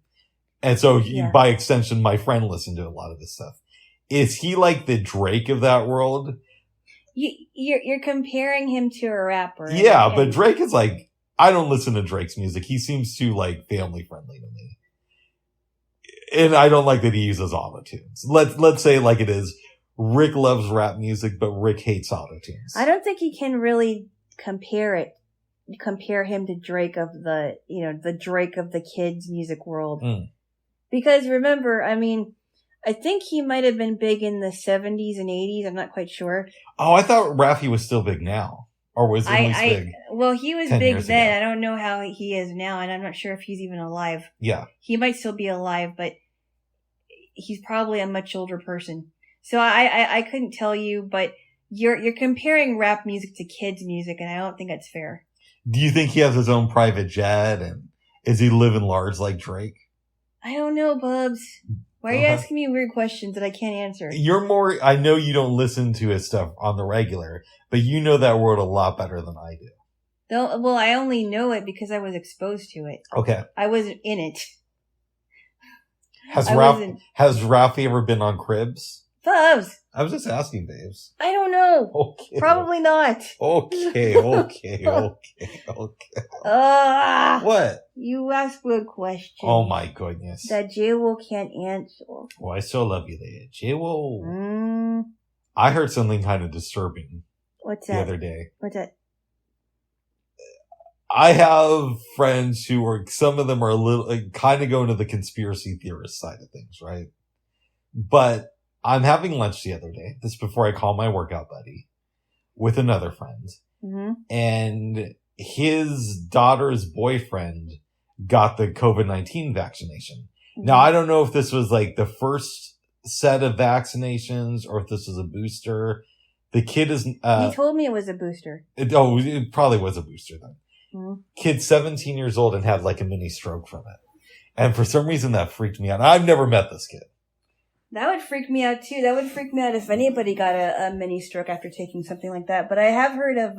[SPEAKER 2] And so, by extension, my friend listened to a lot of his stuff. Is he like the Drake of that world?
[SPEAKER 3] You're comparing him to a rapper.
[SPEAKER 2] Yeah, but Drake is like, I don't listen to Drake's music. He seems too like family friendly to me. And I don't like that he uses autotunes. Let's say it like it is. Rick loves rap music, but Rick hates autotunes.
[SPEAKER 3] I don't think he can really compare him to Drake of the Drake of the kids music world. Because remember, I mean, I think he might have been big in the 70s and 80s. I'm not quite sure.
[SPEAKER 2] Oh, I thought Raffi was still big now. Or was he big?
[SPEAKER 3] Well, he was big then. Ago. I don't know how he is now, and I'm not sure if he's even alive.
[SPEAKER 2] Yeah.
[SPEAKER 3] He might still be alive, but he's probably a much older person. So I couldn't tell you, but you're comparing rap music to kids music, and I don't think that's fair.
[SPEAKER 2] Do you think he has his own private jet, and is he living large like Drake?
[SPEAKER 3] I don't know, Bubs. Why are you asking me weird questions that I can't answer?
[SPEAKER 2] I know you don't listen to his stuff on the regular, but you know that world a lot better than I do.
[SPEAKER 3] Well, I only know it because I was exposed to it.
[SPEAKER 2] Okay.
[SPEAKER 3] I wasn't in it.
[SPEAKER 2] Has Raffi ever been on Cribs?
[SPEAKER 3] Bubs!
[SPEAKER 2] I was just asking, babes.
[SPEAKER 3] I don't know.
[SPEAKER 2] Okay.
[SPEAKER 3] Probably not.
[SPEAKER 2] Okay. What?
[SPEAKER 3] You asked a question.
[SPEAKER 2] Oh my goodness.
[SPEAKER 3] That Jaylo can't answer.
[SPEAKER 2] Oh, I still love you there. Jaylo. I heard something kind of disturbing.
[SPEAKER 3] What's that?
[SPEAKER 2] The other day.
[SPEAKER 3] What's that?
[SPEAKER 2] I have friends some of them are a little, kind of going to the conspiracy theorist side of things, right? But I'm having lunch the other day, this before I call my workout buddy, with another friend.
[SPEAKER 3] Mm-hmm.
[SPEAKER 2] And his daughter's boyfriend got the COVID-19 vaccination. Mm-hmm. Now, I don't know if this was like the first set of vaccinations or if this was a booster. The kid is...
[SPEAKER 3] he told me it was a booster.
[SPEAKER 2] It probably was a booster then.
[SPEAKER 3] Mm-hmm.
[SPEAKER 2] Kid's 17 years old and had like a mini stroke from it. And for some reason that freaked me out. I've never met this kid.
[SPEAKER 3] That would freak me out too. That would freak me out if anybody got a mini stroke after taking something like that. But I have heard of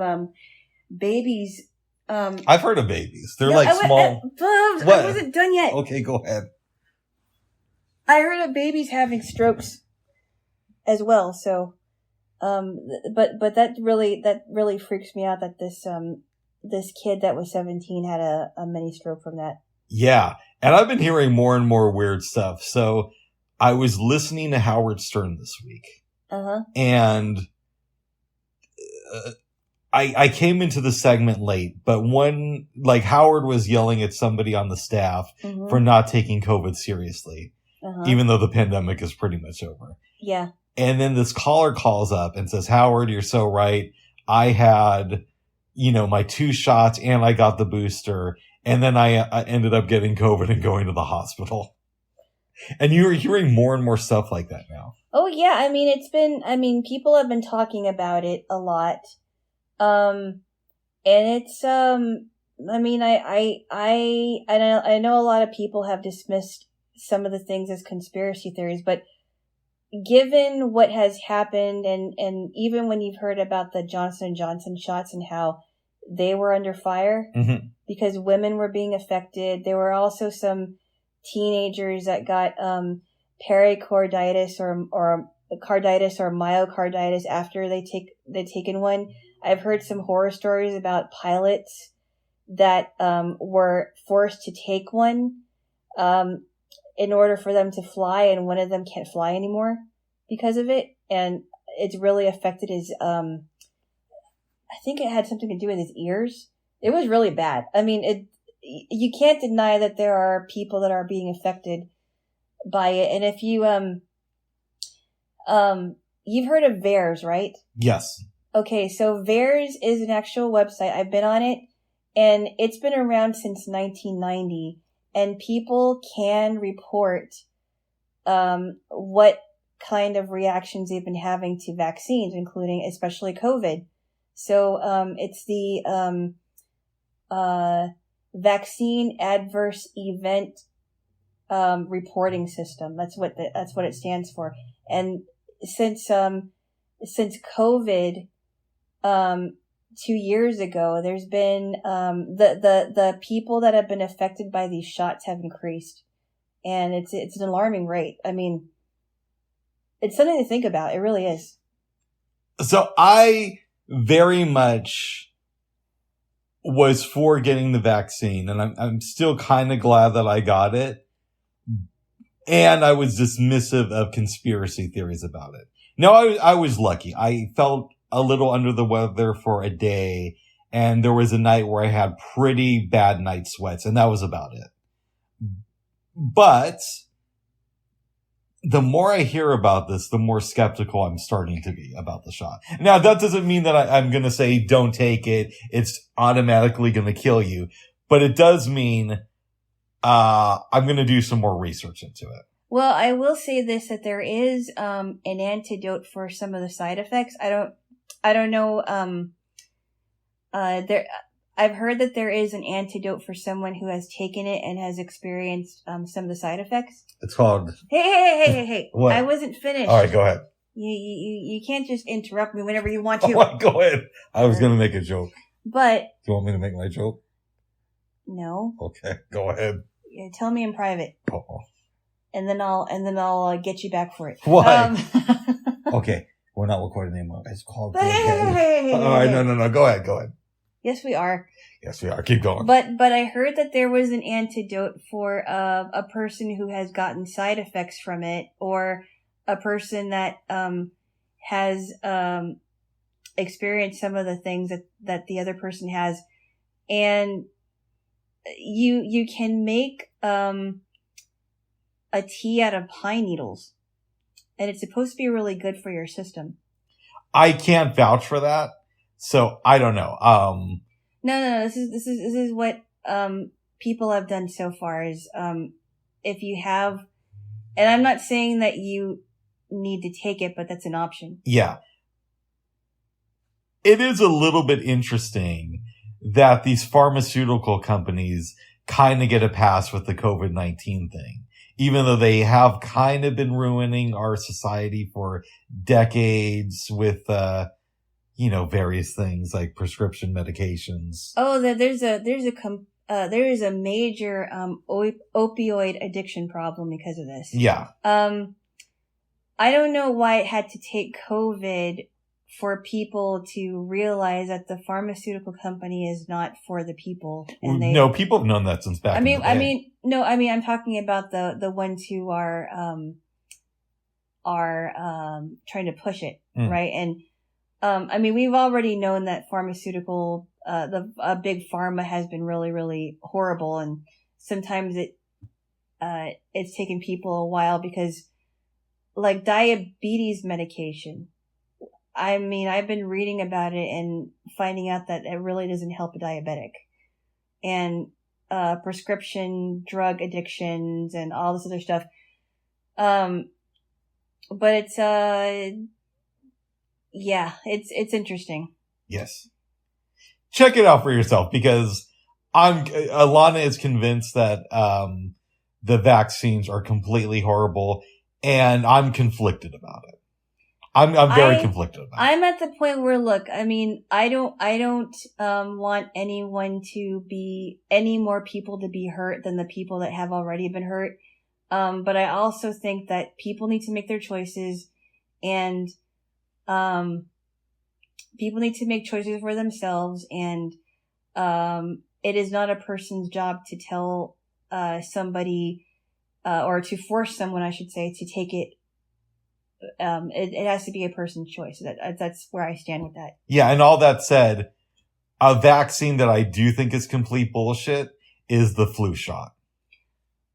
[SPEAKER 3] babies.
[SPEAKER 2] I've heard of babies. They're small.
[SPEAKER 3] I wasn't done yet.
[SPEAKER 2] Okay, go ahead.
[SPEAKER 3] I heard of babies having strokes as well. So, But that really freaks me out that this kid that was 17 had a mini stroke from that.
[SPEAKER 2] Yeah. And I've been hearing more and more weird stuff. So I was listening to Howard Stern this week. And I came into the segment late, but Howard was yelling at somebody on the staff for not taking COVID seriously, even though the pandemic is pretty much over.
[SPEAKER 3] Yeah.
[SPEAKER 2] And then this caller calls up and says, Howard, you're so right. I had, my 2 shots and I got the booster. And then I ended up getting COVID and going to the hospital. And you're hearing more and more stuff like that now.
[SPEAKER 3] Oh yeah. I mean, people have been talking about it a lot. And it's, I know a lot of people have dismissed some of the things as conspiracy theories, but given what has happened and even when you've heard about the Johnson & Johnson shots and how they were under fire because women were being affected, there were also some teenagers that got, pericarditis or carditis or myocarditis after they'd taken one. I've heard some horror stories about pilots that were forced to take one in order for them to fly, and one of them can't fly anymore because of it. And it's really affected his, I think it had something to do with his ears. It was really bad. I mean, you can't deny that there are people that are being affected by it. And if you, you've heard of VAERS, right?
[SPEAKER 2] Yes.
[SPEAKER 3] Okay, so VAERS is an actual website. I've been on it, and it's been around since 1990, and people can report what kind of reactions they've been having to vaccines, including especially COVID. So it's the Vaccine Adverse Event Reporting System. That's what it stands for. And since COVID 2 years ago, there's been the people that have been affected by these shots have increased, and it's an alarming rate. I mean, it's something to think about. It really is.
[SPEAKER 2] So I very much was for getting the vaccine, and I'm still kind of glad that I got it. And I was dismissive of conspiracy theories about it. No, I was lucky. I felt a little under the weather for a day, and there was a night where I had pretty bad night sweats, and that was about it. But the more I hear about this, the more skeptical I'm starting to be about the shot. Now, that doesn't mean that I'm going to say don't take it. It's automatically going to kill you. But it does mean I'm going to do some more research into it.
[SPEAKER 3] Well, I will say this, that there is an antidote for some of the side effects. I don't know. I've heard that there is an antidote for someone who has taken it and has experienced some of the side effects.
[SPEAKER 2] It's called.
[SPEAKER 3] Hey!
[SPEAKER 2] What?
[SPEAKER 3] I wasn't finished.
[SPEAKER 2] All right, go ahead.
[SPEAKER 3] You can't just interrupt me whenever you want to.
[SPEAKER 2] Oh, go ahead. I was going to make a joke.
[SPEAKER 3] But
[SPEAKER 2] do you want me to make my joke?
[SPEAKER 3] No.
[SPEAKER 2] Okay, go ahead.
[SPEAKER 3] Yeah, tell me in private.
[SPEAKER 2] Oh.
[SPEAKER 3] And then I'll get you back for it.
[SPEAKER 2] What? Okay, we're not recording anymore. It's called.
[SPEAKER 3] Hey.
[SPEAKER 2] All right, no. Go ahead.
[SPEAKER 3] Yes, we are.
[SPEAKER 2] Keep going.
[SPEAKER 3] But I heard that there was an antidote for a person who has gotten side effects from it, or a person that has experienced some of the things that the other person has, and you can make a tea out of pine needles, and it's supposed to be really good for your system.
[SPEAKER 2] I can't vouch for that, so I don't know.
[SPEAKER 3] No. This is what people have done so far. Is if you have, and I'm not saying that you need to take it, but that's an option.
[SPEAKER 2] Yeah, it is a little bit interesting that these pharmaceutical companies kind of get a pass with the COVID-19 thing, even though they have kind of been ruining our society for decades with, various things like prescription medications.
[SPEAKER 3] Oh, there is a major, opioid addiction problem because of this.
[SPEAKER 2] Yeah.
[SPEAKER 3] I don't know why it had to take COVID for people to realize that the pharmaceutical company is not for the people. And
[SPEAKER 2] no, people have known that since back in the day.
[SPEAKER 3] I'm talking about the ones who are trying to push it, right? And, we've already known that pharmaceutical, big pharma has been really, really horrible. And sometimes it's taken people a while because like diabetes medication, I've been reading about it and finding out that it really doesn't help a diabetic. And prescription drug addictions and all this other stuff. But it's it's interesting.
[SPEAKER 2] Yes. Check it out for yourself because Alana is convinced that the vaccines are completely horrible, and I'm conflicted about it. I'm very conflicted about it.
[SPEAKER 3] I'm at the point where, look, I don't want any more people to be hurt than the people that have already been hurt. But I also think that people need to make their choices, and people need to make choices for themselves. And it is not a person's job to tell somebody or to force someone, I should say, to take it. It has to be a person's choice. That's where I stand with that.
[SPEAKER 2] Yeah, and all that said, a vaccine that I do think is complete bullshit is the flu shot.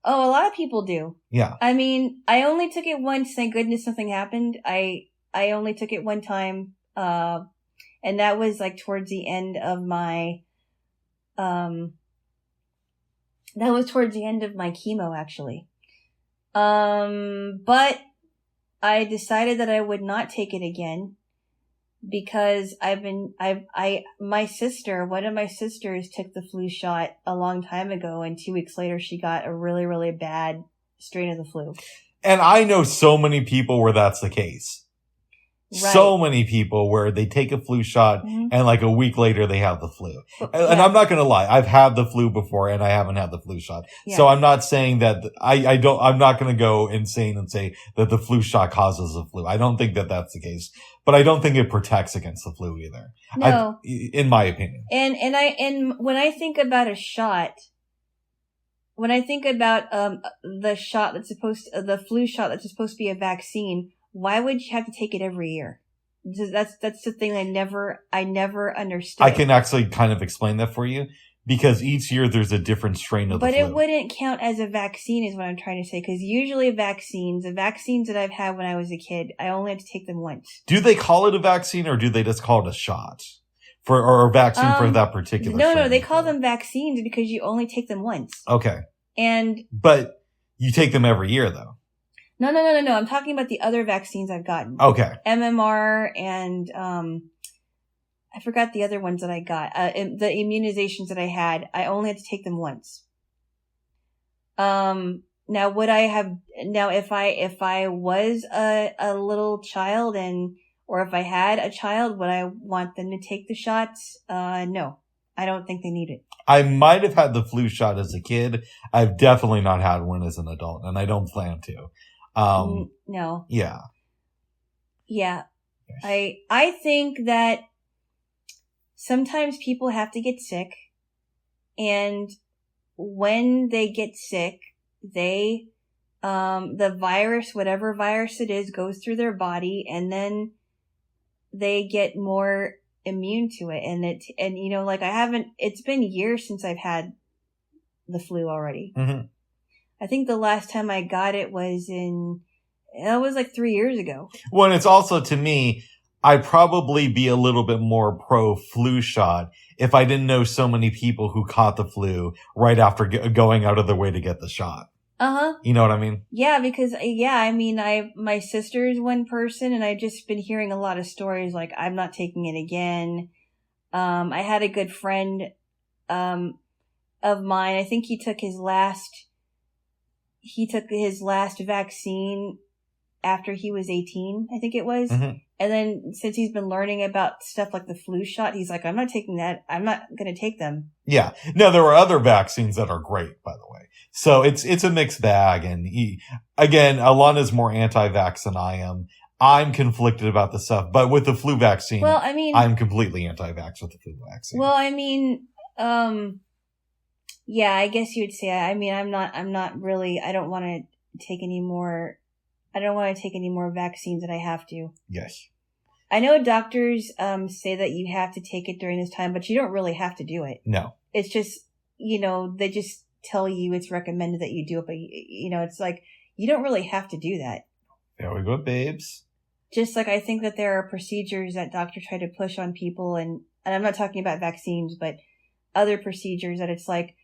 [SPEAKER 3] Oh, a lot of people do.
[SPEAKER 2] Yeah.
[SPEAKER 3] I only took it once. Thank goodness nothing happened. I only took it one time. And that was like towards the end of my, chemo actually. But I decided that I would not take it again because one of my sisters took the flu shot a long time ago, and 2 weeks later she got a really, really bad strain of the flu.
[SPEAKER 2] And I know so many people where that's the case. Right. So many people where they take a flu shot and like a week later they have the flu. And I'm not going to lie. I've had the flu before and I haven't had the flu shot. Yeah. So I'm not saying that I'm not going to go insane and say that the flu shot causes the flu. I don't think that that's the case, but I don't think it protects against the flu either.
[SPEAKER 3] No.
[SPEAKER 2] In my opinion.
[SPEAKER 3] And when I think about a shot, when I think about, the flu shot that's supposed to be a vaccine, why would you have to take it every year? That's the thing I never understood.
[SPEAKER 2] I can actually kind of explain that for you because each year there's a different strain of the flu.
[SPEAKER 3] But it wouldn't count as a vaccine is what I'm trying to say, because usually the vaccines that I've had when I was a kid, I only had to take them once.
[SPEAKER 2] Do they call it a vaccine or do they just call it a shot? Or a vaccine for that particular strain?
[SPEAKER 3] No, they call them vaccines because you only take them once.
[SPEAKER 2] Okay.
[SPEAKER 3] And
[SPEAKER 2] but you take them every year though.
[SPEAKER 3] No. I'm talking about the other vaccines I've gotten.
[SPEAKER 2] Okay.
[SPEAKER 3] MMR and, I forgot the other ones that I got. The immunizations that I had, I only had to take them once. Now if I was a little child or if I had a child, would I want them to take the shots? No. I don't think they need it.
[SPEAKER 2] I might have had the flu shot as a kid. I've definitely not had one as an adult, and I don't plan to.
[SPEAKER 3] No.
[SPEAKER 2] Yeah.
[SPEAKER 3] Yeah. I think that sometimes people have to get sick, and when they get sick, the virus, whatever virus it is, goes through their body, and then they get more immune to it. It's been years since I've had the flu already. Mm-hmm. I think the last time I got it was like 3 years ago.
[SPEAKER 2] Well, and it's also, to me, I'd probably be a little bit more pro flu shot if I didn't know so many people who caught the flu right after going out of their way to get the shot.
[SPEAKER 3] Uh-huh.
[SPEAKER 2] You know what I mean?
[SPEAKER 3] Yeah, because, my sister's one person, and I've just been hearing a lot of stories like, I'm not taking it again. I had a good friend, of mine. I think he took his last vaccine after he was 18, I think it was. Mm-hmm. And then since he's been learning about stuff like the flu shot, he's like, I'm not taking that. I'm not going to take them.
[SPEAKER 2] Yeah. No, there are other vaccines that are great, by the way. So it's a mixed bag. And again, Alana's more anti-vax than I am. I'm conflicted about the stuff, but with the flu vaccine,
[SPEAKER 3] Well, I mean,
[SPEAKER 2] I'm completely anti-vax with the flu vaccine.
[SPEAKER 3] well, I mean, yeah, I guess you would say. I mean, I'm not really. I don't want to take any more. I don't want to take any more vaccines than I have to.
[SPEAKER 2] Yes.
[SPEAKER 3] I know doctors say that you have to take it during this time, but you don't really have to do it.
[SPEAKER 2] No.
[SPEAKER 3] It's just, they just tell you it's recommended that you do it, but it's like you don't really have to do that.
[SPEAKER 2] There we go, babes.
[SPEAKER 3] Just like I think that there are procedures that doctors try to push on people, and I'm not talking about vaccines, but other procedures that it's like,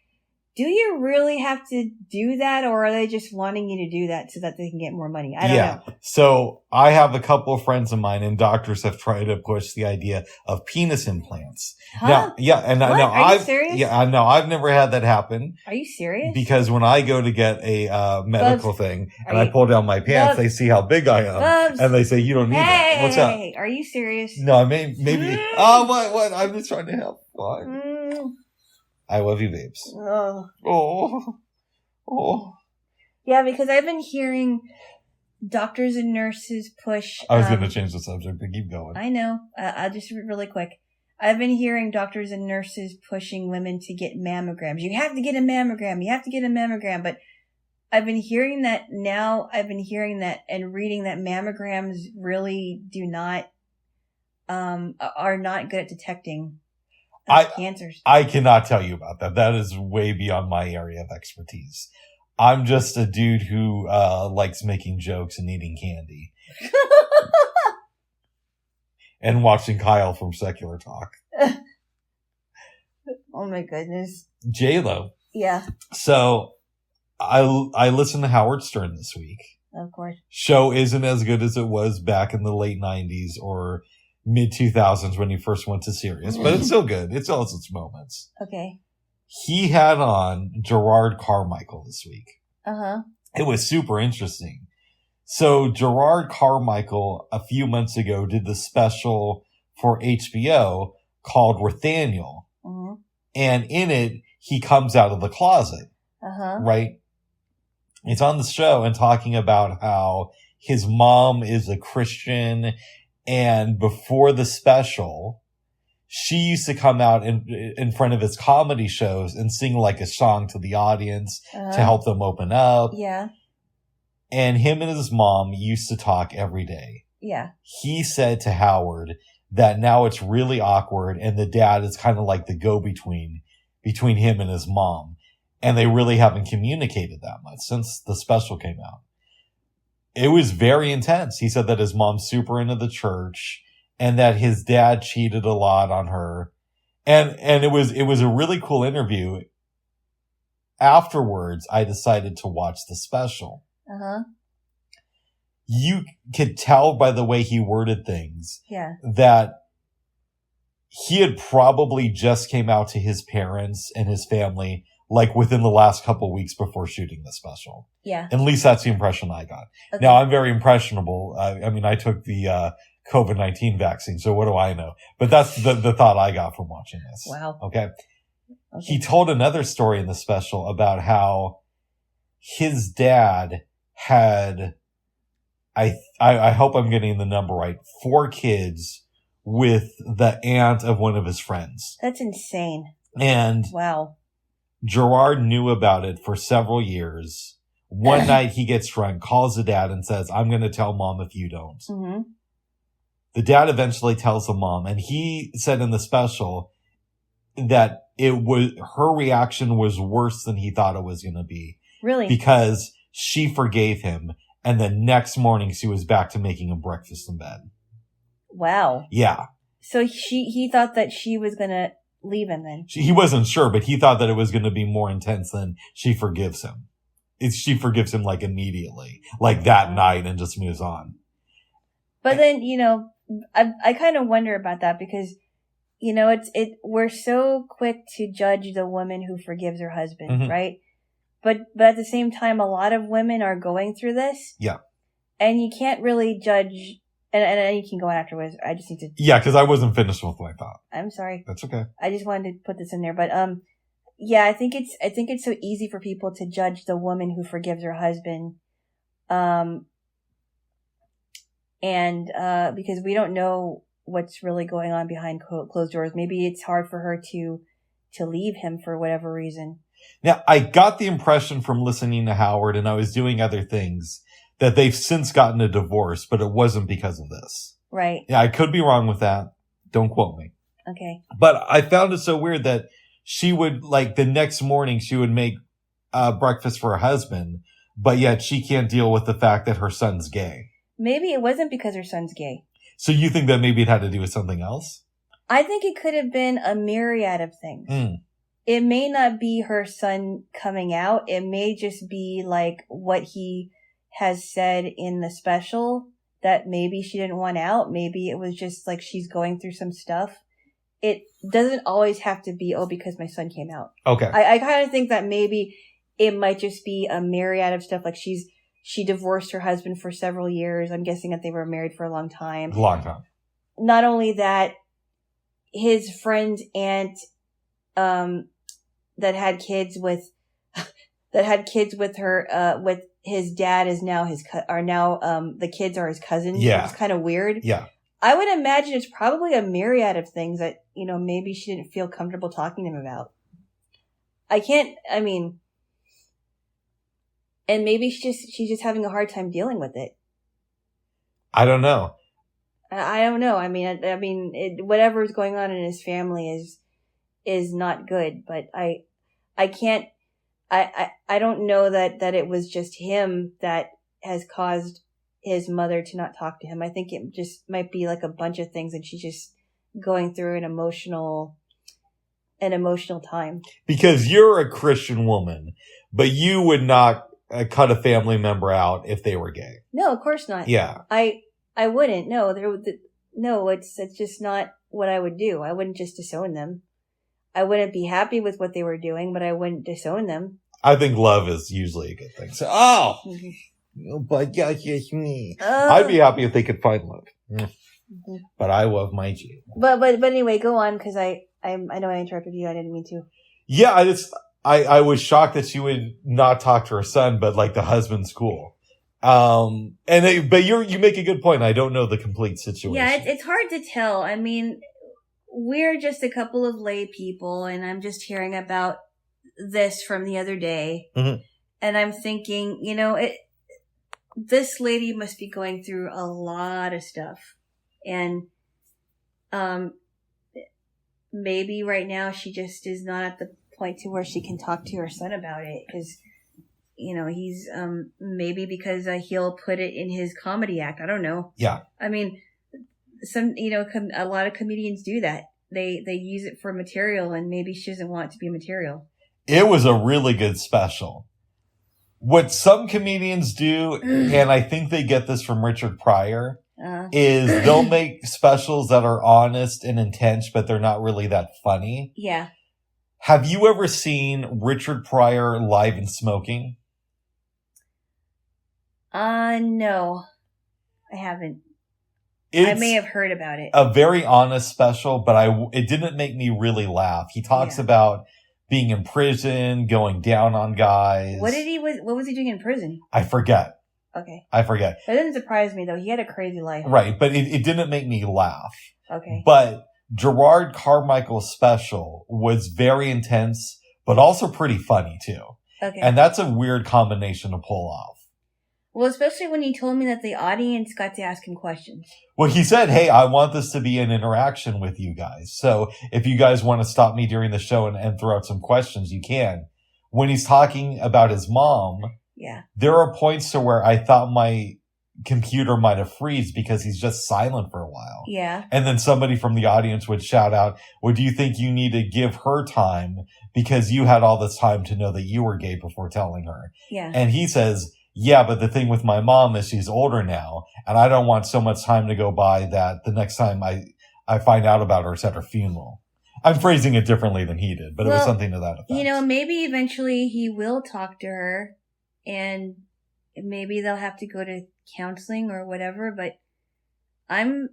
[SPEAKER 3] do you really have to do that, or are they just wanting you to do that so that they can get more money? I don't know.
[SPEAKER 2] So I have a couple of friends of mine, and doctors have tried to push the idea of penis implants.
[SPEAKER 3] Huh?
[SPEAKER 2] Now, yeah, and
[SPEAKER 3] What?
[SPEAKER 2] I know
[SPEAKER 3] Are you serious?
[SPEAKER 2] Yeah, I know I've never had that happen.
[SPEAKER 3] Are you serious?
[SPEAKER 2] Because when I go to get a medical thing and I
[SPEAKER 3] you-
[SPEAKER 2] pull down my pants,
[SPEAKER 3] Bubs.
[SPEAKER 2] they see how big I am,
[SPEAKER 3] Bubs.
[SPEAKER 2] and they say you don't need that. What's up?
[SPEAKER 3] Hey, are you serious?
[SPEAKER 2] No, maybe. Oh, what? I'm just trying to help. What?
[SPEAKER 3] Mm,
[SPEAKER 2] I love you, babes.
[SPEAKER 3] oh.
[SPEAKER 2] Oh.
[SPEAKER 3] Yeah, because I've been hearing doctors and nurses push.
[SPEAKER 2] I was going to change the subject, but keep going.
[SPEAKER 3] I know. I'll just really quick. I've been hearing doctors and nurses pushing women to get mammograms. You have to get a mammogram. You have to get a mammogram. But I've been hearing that now. I've been hearing that and reading that mammograms really do not, are not good at detecting cancers.
[SPEAKER 2] I cannot tell you about that. That is way beyond my area of expertise. I'm just a dude who likes making jokes and eating candy. And watching Kyle from Secular Talk.
[SPEAKER 3] Oh my goodness.
[SPEAKER 2] Jaylo.
[SPEAKER 3] Yeah,
[SPEAKER 2] So I listened to Howard Stern this week.
[SPEAKER 3] of course.
[SPEAKER 2] Show isn't as good as it was back in the late 90s or mid 2000s when he first went to Sirius, but it's still good. It still has its moments.
[SPEAKER 3] Okay.
[SPEAKER 2] He had on Gerard Carmichael this week.
[SPEAKER 3] Uh-huh.
[SPEAKER 2] It was super interesting. So Gerard Carmichael a few months ago did the special for HBO called Nathaniel.
[SPEAKER 3] Uh-huh.
[SPEAKER 2] And in it, he comes out of the closet,
[SPEAKER 3] Uh-huh.
[SPEAKER 2] right? It's on the show and talking about how his mom is a Christian. And before the special, she used to come out in front of his comedy shows and sing like a song to the audience to help them open up.
[SPEAKER 3] Yeah.
[SPEAKER 2] And him and his mom used to talk every day.
[SPEAKER 3] Yeah.
[SPEAKER 2] He said to Howard that now it's really awkward and the dad is kind of like the go-between between him and his mom. And they really haven't communicated that much since the special came out. It was very intense. He said that his mom's super into the church and that his dad cheated a lot on her. And it was a really cool interview. Afterwards, I decided to watch the special.
[SPEAKER 3] Uh-huh.
[SPEAKER 2] You could tell by the way he worded things
[SPEAKER 3] Yeah.
[SPEAKER 2] that he had probably just came out to his parents and his family like within the last couple weeks before shooting the special.
[SPEAKER 3] Yeah.
[SPEAKER 2] At least that's the impression I got.
[SPEAKER 3] Okay.
[SPEAKER 2] Now, I'm very impressionable. I mean, I took the COVID-19 vaccine, so what do I know? But that's the thought I got from watching this.
[SPEAKER 3] Wow.
[SPEAKER 2] Okay. He told another story in the special about how his dad had, I hope I'm getting the number right, 4 kids with the aunt of one of his friends.
[SPEAKER 3] That's insane.
[SPEAKER 2] And
[SPEAKER 3] Wow.
[SPEAKER 2] Gerard knew about it for several years. One night he gets drunk, calls the dad and says, I'm going to tell mom if you don't.
[SPEAKER 3] Mm-hmm.
[SPEAKER 2] The dad eventually tells the mom, and he said in the special that her reaction was worse than he thought it was going to be.
[SPEAKER 3] Really?
[SPEAKER 2] Because she forgave him, and the next morning she was back to making him breakfast in bed.
[SPEAKER 3] Wow.
[SPEAKER 2] Yeah.
[SPEAKER 3] So he thought that she was gonna leave him then.
[SPEAKER 2] He wasn't sure, but he thought that it was going to be more intense than she forgives him. She forgives him like immediately, like that night, and just moves on.
[SPEAKER 3] But then, I kind of wonder about that because, we're so quick to judge the woman who forgives her husband,
[SPEAKER 2] Mhm.
[SPEAKER 3] right? But at the same time, a lot of women are going through this.
[SPEAKER 2] Yeah.
[SPEAKER 3] And you can't really judge, and you can go on afterwards. I just need to.
[SPEAKER 2] Yeah, because I wasn't finished with my thought.
[SPEAKER 3] I'm sorry.
[SPEAKER 2] That's okay.
[SPEAKER 3] I just wanted to put this in there, but yeah, I think it's so easy for people to judge the woman who forgives her husband, And, because we don't know what's really going on behind closed doors. Maybe it's hard for her to leave him for whatever reason.
[SPEAKER 2] Now, I got the impression from listening to Howard, and I was doing other things, that they've since gotten a divorce, but it wasn't because of this.
[SPEAKER 3] Right.
[SPEAKER 2] Yeah, I could be wrong with that. Don't quote me.
[SPEAKER 3] Okay.
[SPEAKER 2] But I found it so weird that she would, like, the next morning, she would make breakfast for her husband, but yet she can't deal with the fact that her son's gay.
[SPEAKER 3] Maybe it wasn't because her son's gay.
[SPEAKER 2] So you think that maybe it had to do with something else?
[SPEAKER 3] I think it could have been a myriad of things. It may not be her son coming out. It may just be like what he has said in the special that maybe she didn't want out. Maybe it was just like she's going through some stuff. It doesn't always have to be, because my son came out.
[SPEAKER 2] Okay.
[SPEAKER 3] I kind of think that maybe it might just be a myriad of stuff. Like she divorced her husband for several years. I'm guessing that they were married for a long time.
[SPEAKER 2] Long time.
[SPEAKER 3] Not only that, his friend's aunt, that had kids with her, with his dad is now the kids are his cousins.
[SPEAKER 2] Yeah.
[SPEAKER 3] It's kind of weird.
[SPEAKER 2] Yeah.
[SPEAKER 3] I would imagine it's probably a myriad of things that, maybe she didn't feel comfortable talking to him about. And maybe she's just having a hard time dealing with it.
[SPEAKER 2] I don't know.
[SPEAKER 3] I don't know. Whatever is going on in his family is not good, but I don't know that it was just him that has caused his mother to not talk to him. I think it just might be like a bunch of things and she's just going through an emotional time. Because
[SPEAKER 2] you're a Christian woman, but you would not cut a family member out if they were gay.
[SPEAKER 3] No, of course not.
[SPEAKER 2] Yeah.
[SPEAKER 3] I wouldn't. No, it's just not what I would do. I wouldn't just disown them. I wouldn't be happy with what they were doing, but I wouldn't disown them.
[SPEAKER 2] I think love is usually a good thing. So, but yeah, yes, me. I'd be happy if they could find love. Mm-hmm. But I love my Jaylo.
[SPEAKER 3] But anyway, go on, because I know I interrupted you. I didn't mean to.
[SPEAKER 2] Yeah, I was shocked that she would not talk to her son, but like the husband's cool. But you make a good point. I don't know the complete situation.
[SPEAKER 3] Yeah, it's hard to tell. I mean, we're just a couple of lay people, and I'm just hearing about this from the other day.
[SPEAKER 2] Mm-hmm.
[SPEAKER 3] And I'm thinking, this lady must be going through a lot of stuff. And, maybe right now she just is not at the point to where she can talk to her son about it. Cause, he's, maybe because he'll put it in his comedy act. I don't know.
[SPEAKER 2] Yeah.
[SPEAKER 3] I mean, a lot of comedians do that. They use it for material, and maybe she doesn't want it to be material.
[SPEAKER 2] It was a really good special. What some comedians do, and I think they get this from Richard Pryor, is they'll make specials that are honest and intense, but they're not really that funny.
[SPEAKER 3] Yeah.
[SPEAKER 2] Have you ever seen Richard Pryor live and smoking?
[SPEAKER 3] No, I haven't. I may have heard about it.
[SPEAKER 2] A very honest special, but it didn't make me really laugh. He talks about being in prison, going down on guys.
[SPEAKER 3] What was he doing in prison?
[SPEAKER 2] I forget.
[SPEAKER 3] Okay.
[SPEAKER 2] I forget.
[SPEAKER 3] That didn't surprise me though. He had a crazy life.
[SPEAKER 2] Right, but it didn't make me laugh.
[SPEAKER 3] Okay.
[SPEAKER 2] But Gerard Carmichael's special was very intense, but also pretty funny too.
[SPEAKER 3] Okay.
[SPEAKER 2] And that's a weird combination to pull off.
[SPEAKER 3] Well, especially when he told me that the audience got to ask him questions.
[SPEAKER 2] Well, he said, hey, I want this to be an interaction with you guys. So if you guys want to stop me during the show and throw out some questions, you can. When he's talking about his mom, there are points to where I thought my computer might have freeze because he's just silent for a while.
[SPEAKER 3] Yeah.
[SPEAKER 2] And then somebody from the audience would shout out, well, do you think you need to give her time because you had all this time to know that you were gay before telling her?
[SPEAKER 3] Yeah.
[SPEAKER 2] And he says, yeah, but the thing with my mom is she's older now, and I don't want so much time to go by that the next time I find out about her, it's at her funeral. I'm phrasing it differently than he did, but it was something to that effect.
[SPEAKER 3] Maybe eventually he will talk to her, and maybe they'll have to go to counseling or whatever, but I'm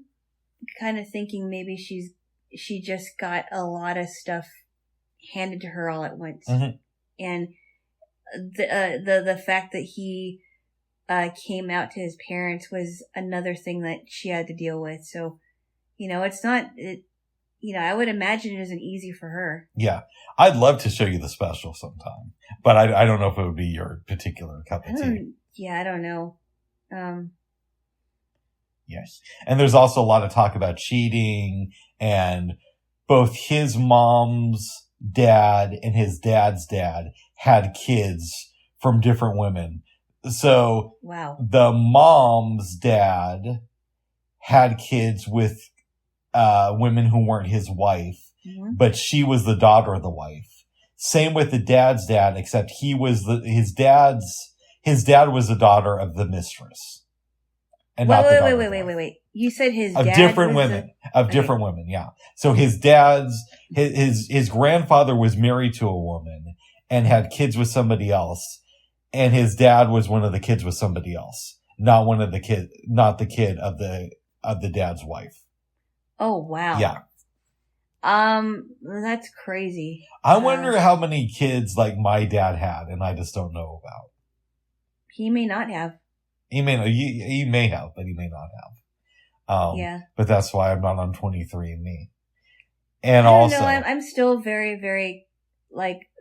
[SPEAKER 3] kind of thinking maybe she just got a lot of stuff handed to her all at once.
[SPEAKER 2] Mm-hmm.
[SPEAKER 3] And the fact that he came out to his parents was another thing that she had to deal with. So, it's not, I would imagine it isn't easy for her.
[SPEAKER 2] Yeah. I'd love to show you the special sometime, but I don't know if it would be your particular cup of tea.
[SPEAKER 3] Yeah, I don't know.
[SPEAKER 2] Yes. And there's also a lot of talk about cheating, and both his mom's dad and his dad's dad had kids from different women. So
[SPEAKER 3] wow.
[SPEAKER 2] The mom's dad had kids with women who weren't his wife, but she was the daughter of the wife. Same with the dad's dad, except his dad was the daughter of the mistress. And
[SPEAKER 3] wait. You said his dad
[SPEAKER 2] different women. Different women, yeah. So his grandfather was married to a woman and had kids with somebody else, and his dad was one of the kids with somebody else. Not the kid of the dad's wife.
[SPEAKER 3] Oh wow.
[SPEAKER 2] Yeah.
[SPEAKER 3] That's crazy.
[SPEAKER 2] I wonder how many kids like my dad had and I just don't know about.
[SPEAKER 3] He may not have.
[SPEAKER 2] He may have, but he may not have.
[SPEAKER 3] Yeah.
[SPEAKER 2] But that's why I'm not on 23andMe. And
[SPEAKER 3] I'm still very, very,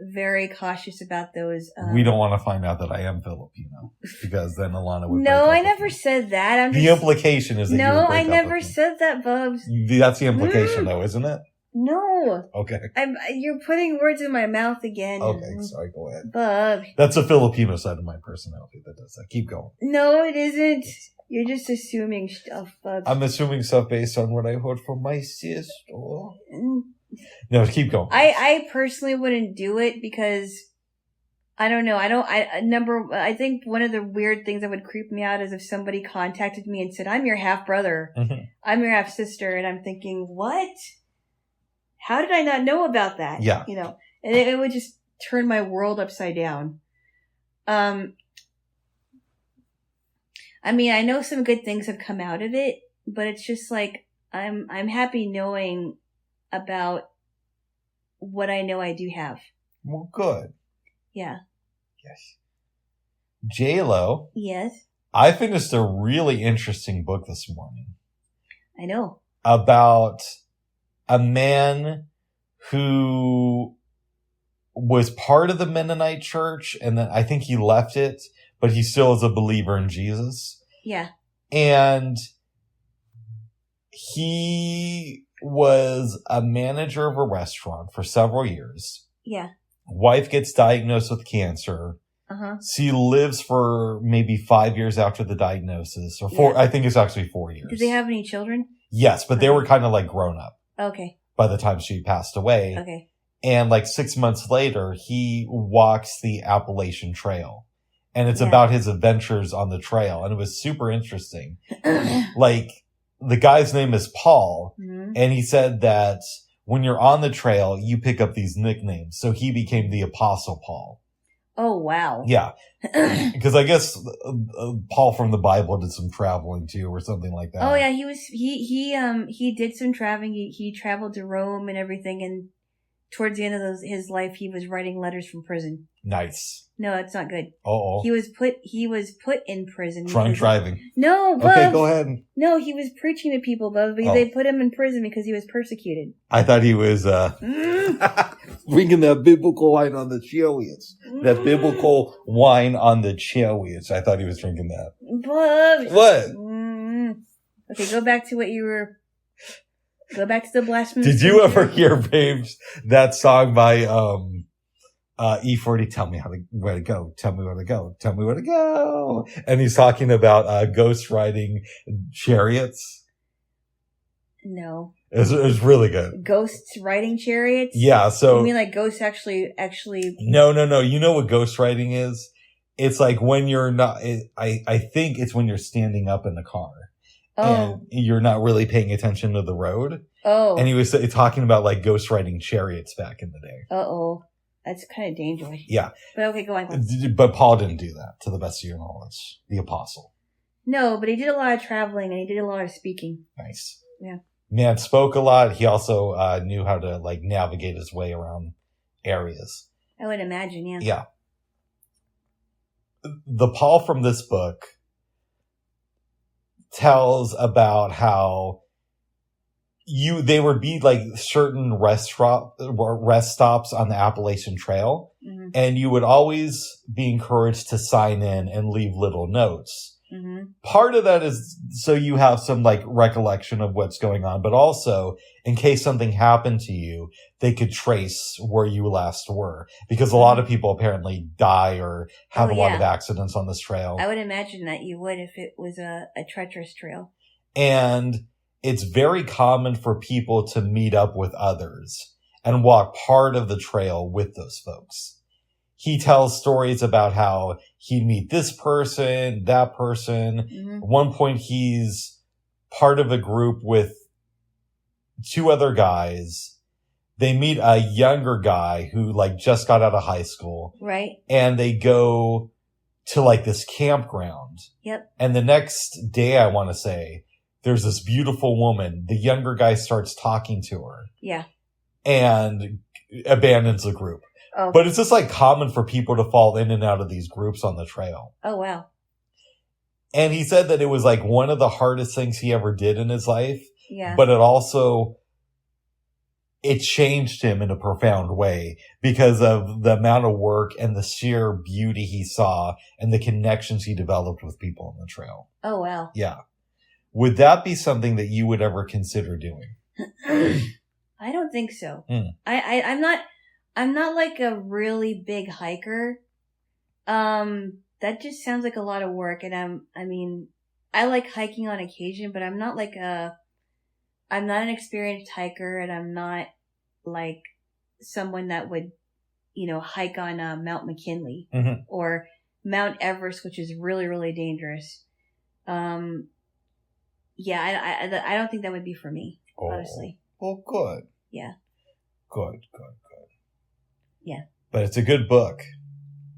[SPEAKER 3] very cautious about those.
[SPEAKER 2] We don't want to find out that I am Filipino, because then Alana would.
[SPEAKER 3] No, I never said that.
[SPEAKER 2] The implication is that you would break
[SPEAKER 3] I
[SPEAKER 2] up
[SPEAKER 3] never
[SPEAKER 2] with me.
[SPEAKER 3] said that, Bubs.
[SPEAKER 2] That's the implication, though, isn't it?
[SPEAKER 3] No.
[SPEAKER 2] Okay.
[SPEAKER 3] You're putting words in my mouth again.
[SPEAKER 2] Okay, sorry, go ahead.
[SPEAKER 3] Bub.
[SPEAKER 2] That's a Filipino side of my personality that does that. Keep going.
[SPEAKER 3] No, it isn't. You're just assuming stuff, Bubs.
[SPEAKER 2] I'm assuming stuff based on what I heard from my sister. No, keep going.
[SPEAKER 3] I personally wouldn't do it because I don't know. I think one of the weird things that would creep me out is if somebody contacted me and said, "I'm your half brother. I'm your half sister," and I'm thinking, "What? How did I not know about that?"
[SPEAKER 2] Yeah.
[SPEAKER 3] And it would just turn my world upside down. I mean, I know some good things have come out of it, but it's just like, I'm happy knowing about what I know I do have.
[SPEAKER 2] Well, good.
[SPEAKER 3] Yeah.
[SPEAKER 2] Yes. Jaylo.
[SPEAKER 3] Yes.
[SPEAKER 2] I finished a really interesting book this morning.
[SPEAKER 3] I know.
[SPEAKER 2] About a man who was part of the Mennonite church, and then I think he left it, but he still is a believer in Jesus.
[SPEAKER 3] Yeah.
[SPEAKER 2] And he was a manager of a restaurant for several years.
[SPEAKER 3] Yeah.
[SPEAKER 2] Wife gets diagnosed with cancer. She lives for maybe 5 years after the diagnosis, or 4. Yeah. I think it's actually 4 years.
[SPEAKER 3] Did they have any children?
[SPEAKER 2] Yes, but they were kind of like grown up.
[SPEAKER 3] Okay.
[SPEAKER 2] By the time she passed away.
[SPEAKER 3] Okay.
[SPEAKER 2] And 6 months later, he walks the Appalachian Trail. And it's about his adventures on the trail. And it was super interesting. The guy's name is Paul. And he said that when you're on the trail, you pick up these nicknames. So he became the Apostle Paul.
[SPEAKER 3] Oh, wow.
[SPEAKER 2] Yeah. Because I guess Paul from the Bible did some traveling too, or something like that.
[SPEAKER 3] Oh yeah, he did some traveling. He traveled to Rome and everything, and towards the end of his life, he was writing letters from prison.
[SPEAKER 2] Nice.
[SPEAKER 3] No, that's not good.
[SPEAKER 2] Oh.
[SPEAKER 3] He was put in prison.
[SPEAKER 2] Drunk driving.
[SPEAKER 3] No, Bubs.
[SPEAKER 2] Okay, go ahead.
[SPEAKER 3] No, he was preaching to people, Bubs. They put him in prison because he was persecuted.
[SPEAKER 2] I thought he was drinking that biblical wine on the chariots. That biblical wine on the chariots. I thought he was drinking that.
[SPEAKER 3] Bubs.
[SPEAKER 2] What?
[SPEAKER 3] Okay, go back to what you were. Go back to the blasphemous.
[SPEAKER 2] Did you ever hear, babes, that song by E40? Tell me where to go. Tell me where to go. Tell me where to go. And he's talking about ghost riding chariots.
[SPEAKER 3] No.
[SPEAKER 2] It was really good.
[SPEAKER 3] Ghosts riding chariots?
[SPEAKER 2] Yeah, so...
[SPEAKER 3] You mean like ghosts actually...
[SPEAKER 2] No. You know what ghost riding is? It's like when you're not... I think it's when you're standing up in the car. And you're not really paying attention to the road.
[SPEAKER 3] Oh.
[SPEAKER 2] And he was talking about ghost riding chariots back in the day.
[SPEAKER 3] Uh-oh. That's kind of dangerous.
[SPEAKER 2] Yeah.
[SPEAKER 3] But okay, go on.
[SPEAKER 2] But Paul didn't do that, to the best of your knowledge. The apostle.
[SPEAKER 3] No, but he did a lot of traveling and he did a lot of speaking.
[SPEAKER 2] Nice.
[SPEAKER 3] Yeah.
[SPEAKER 2] Man spoke a lot. He also knew how to navigate his way around areas.
[SPEAKER 3] I would imagine, yeah.
[SPEAKER 2] Yeah. the Paul from this book tells about how they would be like certain rest stops on the Appalachian Trail, and you would always be encouraged to sign in and leave little notes. Part of that is so you have some like recollection of what's going on, but also in case something happened to you, they could trace where you last were, because a lot of people apparently die or have a lot of accidents on this trail.
[SPEAKER 3] I would imagine that you would if it was a treacherous trail.
[SPEAKER 2] And it's very common for people to meet up with others and walk part of the trail with those folks. He tells stories about how he'd meet this person, that person. At one point, he's part of a group with 2 other guys. They meet a younger guy who like just got out of high school.
[SPEAKER 3] Right.
[SPEAKER 2] And they go to like this campground.
[SPEAKER 3] Yep.
[SPEAKER 2] And the next day, I want to say, there's this beautiful woman. The younger guy starts talking to her.
[SPEAKER 3] Yeah.
[SPEAKER 2] And abandons the group.
[SPEAKER 3] Oh.
[SPEAKER 2] But it's just like common for people to fall in and out of these groups on the trail.
[SPEAKER 3] Oh, wow.
[SPEAKER 2] And he said that it was like one of the hardest things he ever did in his life.
[SPEAKER 3] Yeah.
[SPEAKER 2] But it changed him in a profound way because of the amount of work and the sheer beauty he saw and the connections he developed with people on the trail.
[SPEAKER 3] Oh, wow.
[SPEAKER 2] Yeah. Would that be something that you would ever consider doing?
[SPEAKER 3] I don't think so. I'm not like a really big hiker. That just sounds like a lot of work. And I like hiking on occasion, but I'm not an experienced hiker, and I'm not like someone that would, hike on Mount McKinley or Mount Everest, which is really, really dangerous. I don't think that would be for me, honestly.
[SPEAKER 2] Well, good.
[SPEAKER 3] Yeah.
[SPEAKER 2] Good.
[SPEAKER 3] Yeah.
[SPEAKER 2] But it's a good book.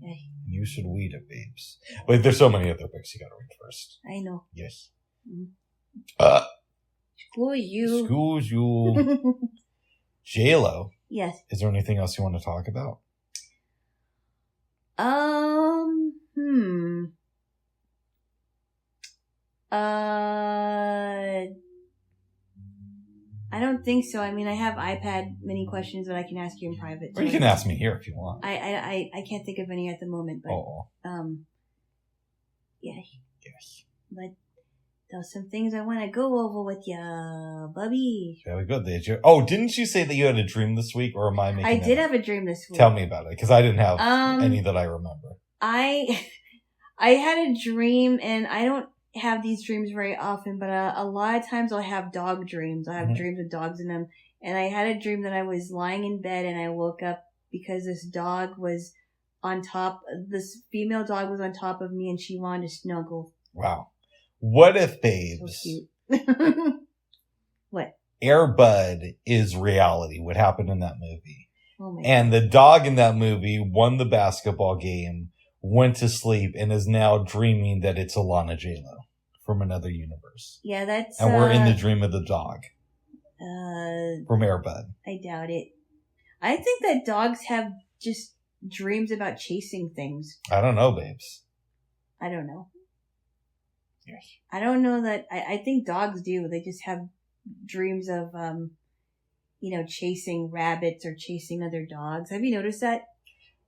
[SPEAKER 3] Yeah.
[SPEAKER 2] You should read it, babes. But there's so many other books you gotta read first.
[SPEAKER 3] I know.
[SPEAKER 2] Yes.
[SPEAKER 3] Excuse you.
[SPEAKER 2] Jaylo.
[SPEAKER 3] Yes.
[SPEAKER 2] Is there anything else you want to talk about?
[SPEAKER 3] I don't think so. I have iPad mini questions that I can ask you in private.
[SPEAKER 2] Or you can ask me here if you want.
[SPEAKER 3] I can't think of any at the moment, but yeah.
[SPEAKER 2] Yes.
[SPEAKER 3] But there's some things I want to go over with you, Bubby.
[SPEAKER 2] Very good. Didn't you say that you had a dream this week, or am I making?
[SPEAKER 3] I did have a dream this week.
[SPEAKER 2] Tell me about it, because I didn't have any that I remember.
[SPEAKER 3] I had a dream, and I don't have these dreams very often, but a lot of times I'll have dog dreams. I have dreams with dogs in them. And I had a dream that I was lying in bed and I woke up because this female dog was on top of me and she wanted to snuggle.
[SPEAKER 2] Wow. What if, babes?
[SPEAKER 3] So cute. What?
[SPEAKER 2] Air Bud is reality, what happened in that movie.
[SPEAKER 3] Oh my
[SPEAKER 2] and
[SPEAKER 3] God.
[SPEAKER 2] The dog in that movie won the basketball game, went to sleep, and is now dreaming that it's Alana Jaylo from another universe.
[SPEAKER 3] Yeah, that's...
[SPEAKER 2] And we're in the dream of the dog. From Air Bud.
[SPEAKER 3] I doubt it. I think that dogs have just dreams about chasing things.
[SPEAKER 2] I don't know, babes.
[SPEAKER 3] I don't know.
[SPEAKER 2] Yes.
[SPEAKER 3] I don't know that... I think dogs do. They just have dreams of, chasing rabbits or chasing other dogs. Have you noticed that?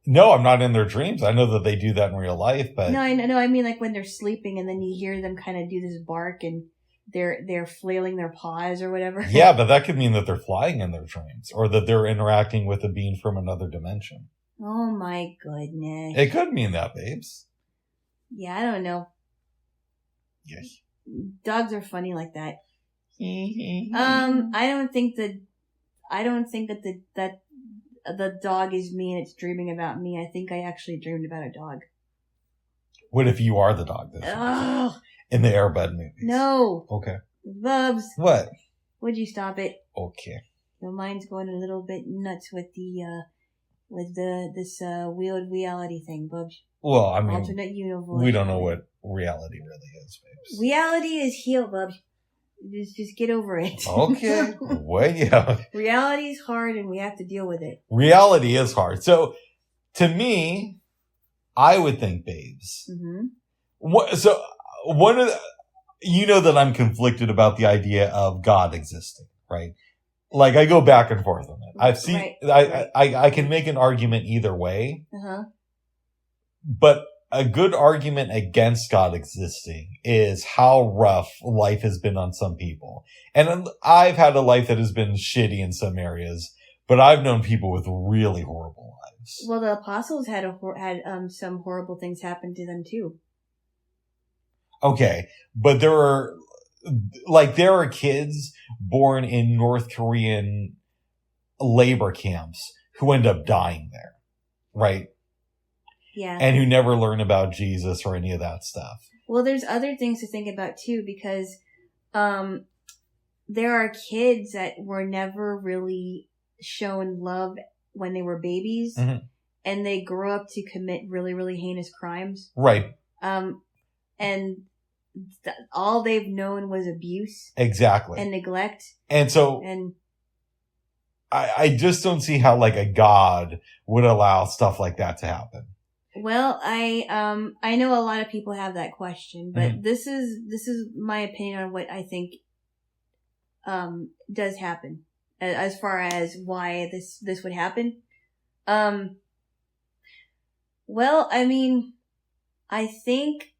[SPEAKER 2] No, I'm not in their dreams. I know that they do that in real life, but...
[SPEAKER 3] No, I know. I mean, like when they're sleeping and then you hear them kind of do this bark and they're flailing their paws or whatever.
[SPEAKER 2] Yeah, but that could mean that they're flying in their dreams or that they're interacting with a being from another dimension.
[SPEAKER 3] Oh my goodness.
[SPEAKER 2] It could mean that, babes.
[SPEAKER 3] Yeah, I don't know.
[SPEAKER 2] Yes.
[SPEAKER 3] Dogs are funny like that. I don't think that the dog is me and it's dreaming about me. I think I actually dreamed about a dog.
[SPEAKER 2] What if you are the dog in the Air Bud movies?
[SPEAKER 3] No.
[SPEAKER 2] Okay.
[SPEAKER 3] Bubs.
[SPEAKER 2] What?
[SPEAKER 3] Would you stop it?
[SPEAKER 2] Okay.
[SPEAKER 3] Your mind's going a little bit nuts with this weird reality thing, Bubs.
[SPEAKER 2] Well, I mean,
[SPEAKER 3] alternate universe.
[SPEAKER 2] We don't know what reality really is, babes.
[SPEAKER 3] Reality is here, Bubs. Just get over it.
[SPEAKER 2] Okay. Well, yeah.
[SPEAKER 3] Reality is hard and we have to deal with it.
[SPEAKER 2] Reality is hard. So, to me, I would think, babes.
[SPEAKER 3] Mm-hmm.
[SPEAKER 2] So one of the, you know that I'm conflicted about the idea of God existing, right? Like I go back and forth on it. I've seen,
[SPEAKER 3] Right.
[SPEAKER 2] I can make an argument either way,
[SPEAKER 3] Uh-huh.
[SPEAKER 2] but a good argument against God existing is how rough life has been on some people. And I've had a life that has been shitty in some areas, but I've known people with really horrible lives.
[SPEAKER 3] Well, the apostles had some horrible things happen to them too.
[SPEAKER 2] Okay, but there are kids born in North Korean labor camps who end up dying there, right?
[SPEAKER 3] Yeah.
[SPEAKER 2] And who never learn about Jesus or any of that stuff.
[SPEAKER 3] Well, there's other things to think about too, because there are kids that were never really shown love when they were babies,
[SPEAKER 2] mm-hmm.
[SPEAKER 3] and they grow up to commit really, really heinous crimes.
[SPEAKER 2] Right.
[SPEAKER 3] And all they've known was abuse.
[SPEAKER 2] Exactly.
[SPEAKER 3] And neglect.
[SPEAKER 2] And so, I just don't see how like a God would allow stuff like that to happen.
[SPEAKER 3] Well, I know a lot of people have that question, but
[SPEAKER 2] mm-hmm.
[SPEAKER 3] this is my opinion on what I think, does happen as far as why this would happen. Well, I mean, I think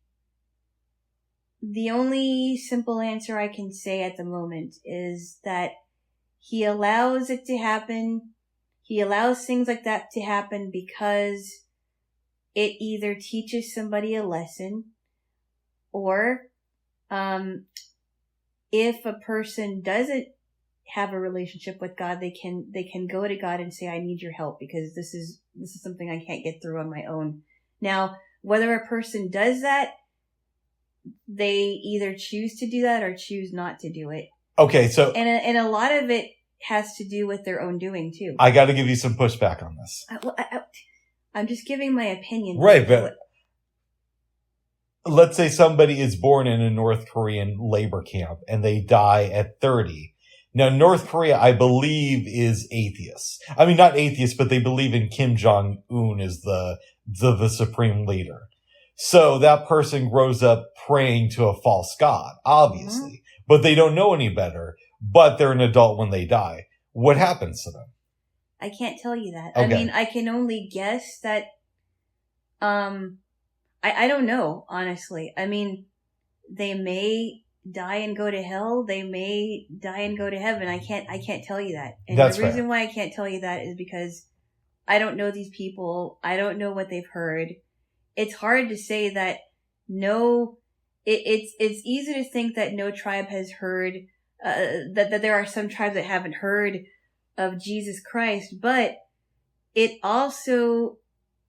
[SPEAKER 3] the only simple answer I can say at the moment is that he allows it to happen. He allows things like that to happen because it either teaches somebody a lesson, or if a person doesn't have a relationship with God, they can go to God and say, I need your help because this is something I can't get through on my own. Now, whether a person does that, they either choose to do that or choose not to do it.
[SPEAKER 2] Okay, so
[SPEAKER 3] and a lot of it has to do with their own doing too.
[SPEAKER 2] I got to give you some pushback on this.
[SPEAKER 3] I'm just giving my opinion.
[SPEAKER 2] Right, but let's say somebody is born in a North Korean labor camp and they die at 30. Now, North Korea, I believe, is atheists. I mean, not atheists, but they believe in Kim Jong-un as the supreme leader. So that person grows up praying to a false god, obviously, mm-hmm. but they don't know any better, but they're an adult when they die. What happens to them?
[SPEAKER 3] I can't tell you that.
[SPEAKER 2] Okay.
[SPEAKER 3] I mean, I can only guess that, I don't know, honestly. I mean, they may die and go to hell. They may die and go to heaven. I can't tell you that. And
[SPEAKER 2] That's
[SPEAKER 3] the reason
[SPEAKER 2] fair.
[SPEAKER 3] why I can't tell you that is because I don't know these people. I don't know what they've heard. It's hard to say that it's easy to think that no tribe has heard, that there are some tribes that haven't heard of Jesus Christ, but it also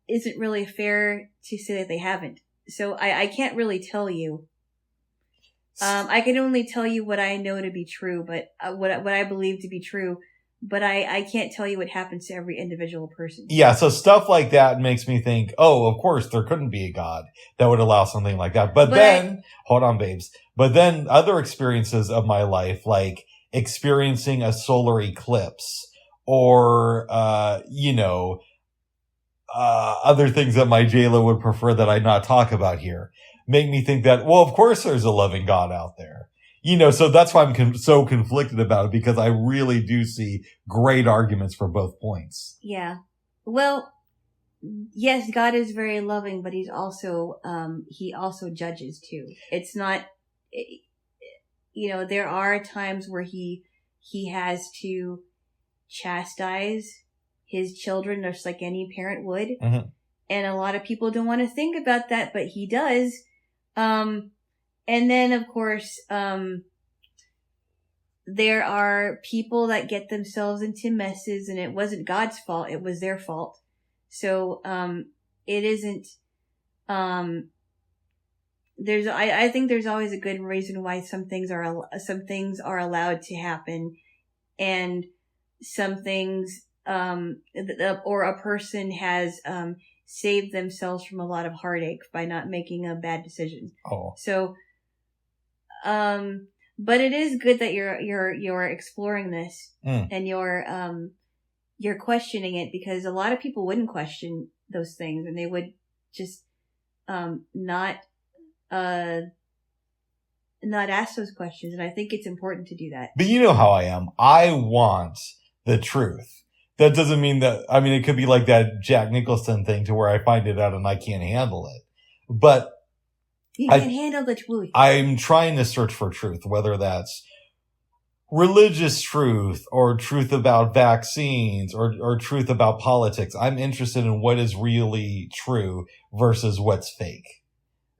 [SPEAKER 3] isn't really fair to say that they haven't. So I can't really tell you. I can only tell you what I know to be true, but what I believe to be true. But I can't tell you what happens to every individual person.
[SPEAKER 2] Yeah, so stuff like that makes me think, oh, of course, there couldn't be a God that would allow something like that. But then, hold on, babes. But then other experiences of my life, like experiencing a solar eclipse or, other things that my Jaylo would prefer that I not talk about here, make me think that, well, of course there's a loving God out there. So that's why I'm so conflicted about it, because I really do see great arguments for both points.
[SPEAKER 3] Yeah. Well, yes, God is very loving, but he also judges too. It's not, there are times where he has to chastise his children just like any parent would.
[SPEAKER 2] Mm-hmm.
[SPEAKER 3] And a lot of people don't want to think about that, but he does. And then, of course, there are people that get themselves into messes, and it wasn't God's fault. It was their fault. So, it isn't, I think there's always a good reason why some things are allowed to happen, and some things, or a person has, saved themselves from a lot of heartache by not making a bad decision.
[SPEAKER 2] Oh.
[SPEAKER 3] So, but it is good that you're exploring this and you're questioning it, because a lot of people wouldn't question those things, and they would just not ask those questions. And I think it's important to do that.
[SPEAKER 2] But you know how I am. I want the truth. That doesn't mean that, I mean, it could be like that Jack Nicholson thing to where I find it out and I can't handle it. But
[SPEAKER 3] you can't handle the truth.
[SPEAKER 2] I'm trying to search for truth, whether that's religious truth or truth about vaccines or truth about politics. I'm interested in what is really true versus what's fake.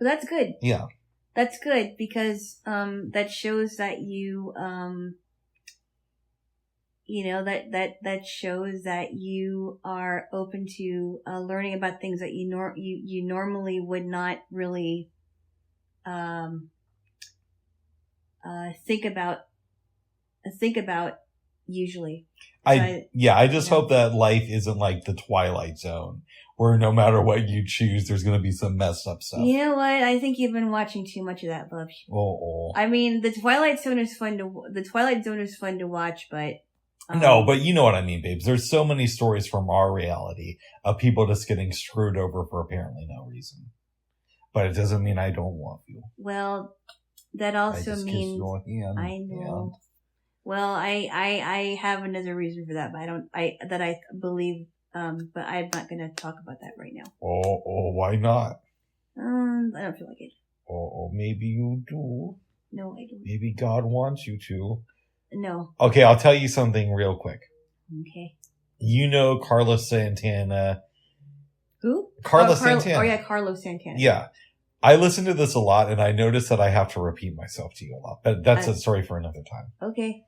[SPEAKER 3] Well, that's good.
[SPEAKER 2] Yeah.
[SPEAKER 3] That's good because that shows that you that shows that you are open to learning about things that you normally would not really think about usually.
[SPEAKER 2] I just hope that life isn't like the Twilight Zone, where no matter what you choose, there's going to be some messed up stuff.
[SPEAKER 3] You know what? I think you've been watching too much of that, Bubs.
[SPEAKER 2] Oh.
[SPEAKER 3] I mean, the Twilight Zone is fun to watch, but
[SPEAKER 2] no, but you know what I mean, babes. There's so many stories from our reality of people just getting screwed over for apparently no reason. But it doesn't mean I don't want you.
[SPEAKER 3] Well, that also
[SPEAKER 2] I just
[SPEAKER 3] means
[SPEAKER 2] kiss your hand,
[SPEAKER 3] I know.
[SPEAKER 2] And
[SPEAKER 3] well, I have another reason for that, but I believe, but I'm not going to talk about that right now.
[SPEAKER 2] Oh, why not?
[SPEAKER 3] I don't feel like it.
[SPEAKER 2] Oh, maybe you do.
[SPEAKER 3] No, I don't.
[SPEAKER 2] Maybe God wants you to.
[SPEAKER 3] No.
[SPEAKER 2] Okay, I'll tell you something real quick.
[SPEAKER 3] Okay.
[SPEAKER 2] You know Carlos Santana.
[SPEAKER 3] Who?
[SPEAKER 2] Carlos Santana.
[SPEAKER 3] Oh yeah, Carlos Santana.
[SPEAKER 2] Yeah. I listen to this a lot and I notice that I have to repeat myself to you a lot. But that's a story for another time.
[SPEAKER 3] Okay.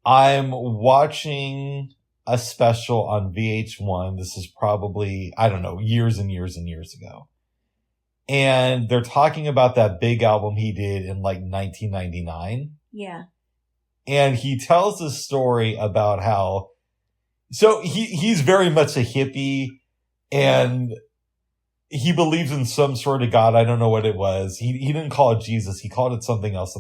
[SPEAKER 2] I'm watching a special on VH1. This is probably, I don't know, years and years and years ago. And they're talking about that big album he did in like 1999.
[SPEAKER 3] Yeah.
[SPEAKER 2] And he tells this story about how, so he's very much a hippie and he believes in some sort of God. I don't know what it was. He didn't call it Jesus. He called it something else,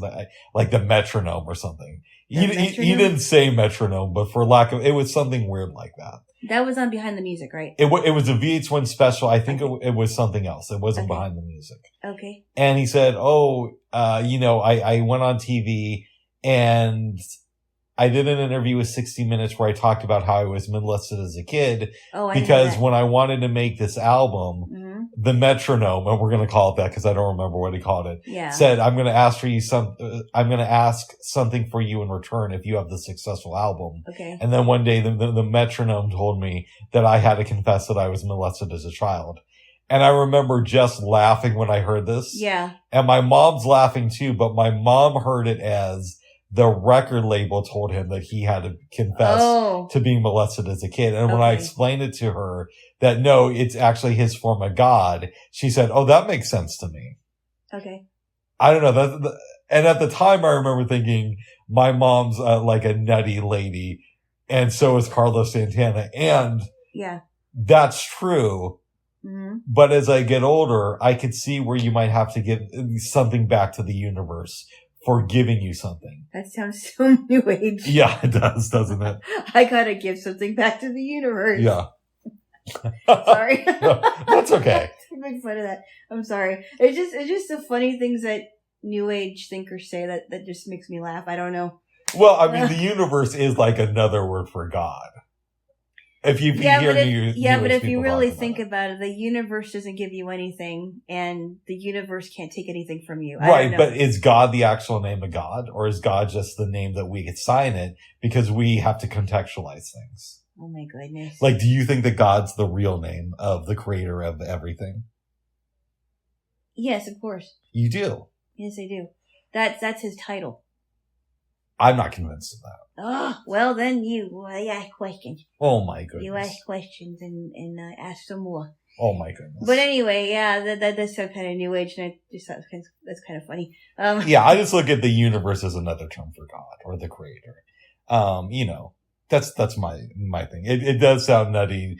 [SPEAKER 2] like the metronome or something. He didn't say metronome, but for lack of, it was something weird like that.
[SPEAKER 3] That was on Behind the Music, right?
[SPEAKER 2] It was a VH1 special. I think it was something else. It wasn't Behind the Music.
[SPEAKER 3] Okay.
[SPEAKER 2] And he said, I went on TV and I did an interview with 60 Minutes where I talked about how I was molested as a kid.
[SPEAKER 3] Oh,
[SPEAKER 2] because when I wanted to make this album,
[SPEAKER 3] mm-hmm.
[SPEAKER 2] the metronome, and we're going to call it that because I don't remember what he called it,
[SPEAKER 3] yeah.
[SPEAKER 2] said, I'm going to ask something for you in return if you have the successful album.
[SPEAKER 3] Okay.
[SPEAKER 2] And then one day the metronome told me that I had to confess that I was molested as a child. And I remember just laughing when I heard this.
[SPEAKER 3] Yeah.
[SPEAKER 2] And my mom's laughing too, but my mom heard it as the record label told him that he had to confess to being molested as a kid. And when I explained it to her that no, it's actually his form of God, she said, oh, that makes sense to me.
[SPEAKER 3] Okay.
[SPEAKER 2] I don't know. And at the time I remember thinking my mom's like a nutty lady. And so is Carlos Santana. And
[SPEAKER 3] yeah,
[SPEAKER 2] that's true.
[SPEAKER 3] Mm-hmm.
[SPEAKER 2] But as I get older, I could see where you might have to give something back to the universe for giving you something.
[SPEAKER 3] That sounds so new age.
[SPEAKER 2] Yeah, it does, doesn't it?
[SPEAKER 3] I gotta give something back to the universe.
[SPEAKER 2] Yeah.
[SPEAKER 3] Sorry.
[SPEAKER 2] No, that's okay.
[SPEAKER 3] To make fun of that. I'm sorry. It's just the funny things that new age thinkers say that just makes me laugh. I don't know.
[SPEAKER 2] Well, I mean, the universe is like another word for God. If you hear
[SPEAKER 3] but if you really think about it, the universe doesn't give you anything, and the universe can't take anything from you.
[SPEAKER 2] Right, but is God the actual name of God, or is God just the name that we assign it because we have to contextualize things?
[SPEAKER 3] Oh my goodness!
[SPEAKER 2] Like, do you think that God's the real name of the creator of everything?
[SPEAKER 3] Yes, of course.
[SPEAKER 2] You do.
[SPEAKER 3] Yes, I do. That's his title.
[SPEAKER 2] I'm not convinced of that.
[SPEAKER 3] Oh, well, then you ask questions.
[SPEAKER 2] Oh my goodness.
[SPEAKER 3] You ask questions and ask some more.
[SPEAKER 2] Oh my goodness.
[SPEAKER 3] But anyway, yeah, that's some kind of new age, and I just thought that's kind of funny.
[SPEAKER 2] Yeah, I just look at the universe as another term for God or the creator. That's my thing. It does sound nutty.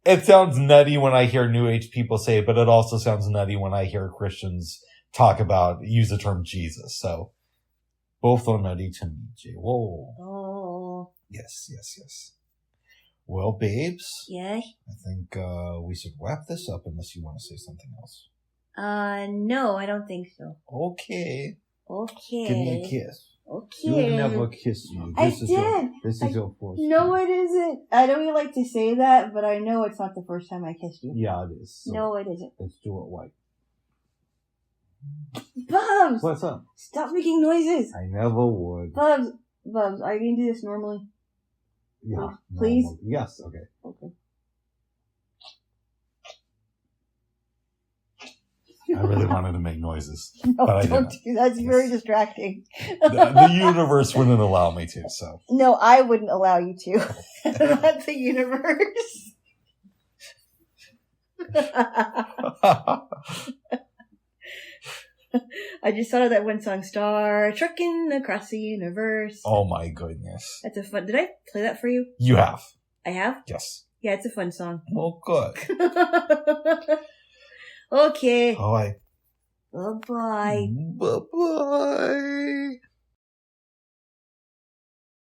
[SPEAKER 2] It sounds nutty when I hear new age people say it, but it also sounds nutty when I hear Christians use the term Jesus. So both are nutty to me, Jay. Whoa.
[SPEAKER 3] Oh.
[SPEAKER 2] Yes. Well, babes,
[SPEAKER 3] Yeah?
[SPEAKER 2] I think we should wrap this up unless you want to say something else.
[SPEAKER 3] No, I don't think so.
[SPEAKER 2] Okay.
[SPEAKER 3] Okay.
[SPEAKER 2] Give me a kiss.
[SPEAKER 3] Okay.
[SPEAKER 2] You never kissed me. This is your first
[SPEAKER 3] No,
[SPEAKER 2] time.
[SPEAKER 3] it isn't. I know you like to say that, but I know it's not the first time I kissed you.
[SPEAKER 2] Yeah, it is. So
[SPEAKER 3] No, it isn't.
[SPEAKER 2] let's do it right.
[SPEAKER 3] Bubs!
[SPEAKER 2] What's up?
[SPEAKER 3] Stop making noises!
[SPEAKER 2] I never would.
[SPEAKER 3] Bubs, are you going to do this normally?
[SPEAKER 2] Yeah.
[SPEAKER 3] Please?
[SPEAKER 2] Normal. Yes, okay.
[SPEAKER 3] Okay.
[SPEAKER 2] I really wanted to make noises.
[SPEAKER 3] No,
[SPEAKER 2] but I
[SPEAKER 3] don't
[SPEAKER 2] didn't.
[SPEAKER 3] do that. It's very distracting.
[SPEAKER 2] The universe wouldn't allow me to, so.
[SPEAKER 3] No, I wouldn't allow you to. Not the universe. I just thought of that one song, Star Trekking Across the Universe.
[SPEAKER 2] Oh my goodness.
[SPEAKER 3] That's a fun... Did I play that for you?
[SPEAKER 2] You have.
[SPEAKER 3] I have?
[SPEAKER 2] Yes.
[SPEAKER 3] Yeah, it's a fun song.
[SPEAKER 2] Well, good.
[SPEAKER 3] Okay.
[SPEAKER 2] All right.
[SPEAKER 3] Bye-bye.
[SPEAKER 2] Bye-bye.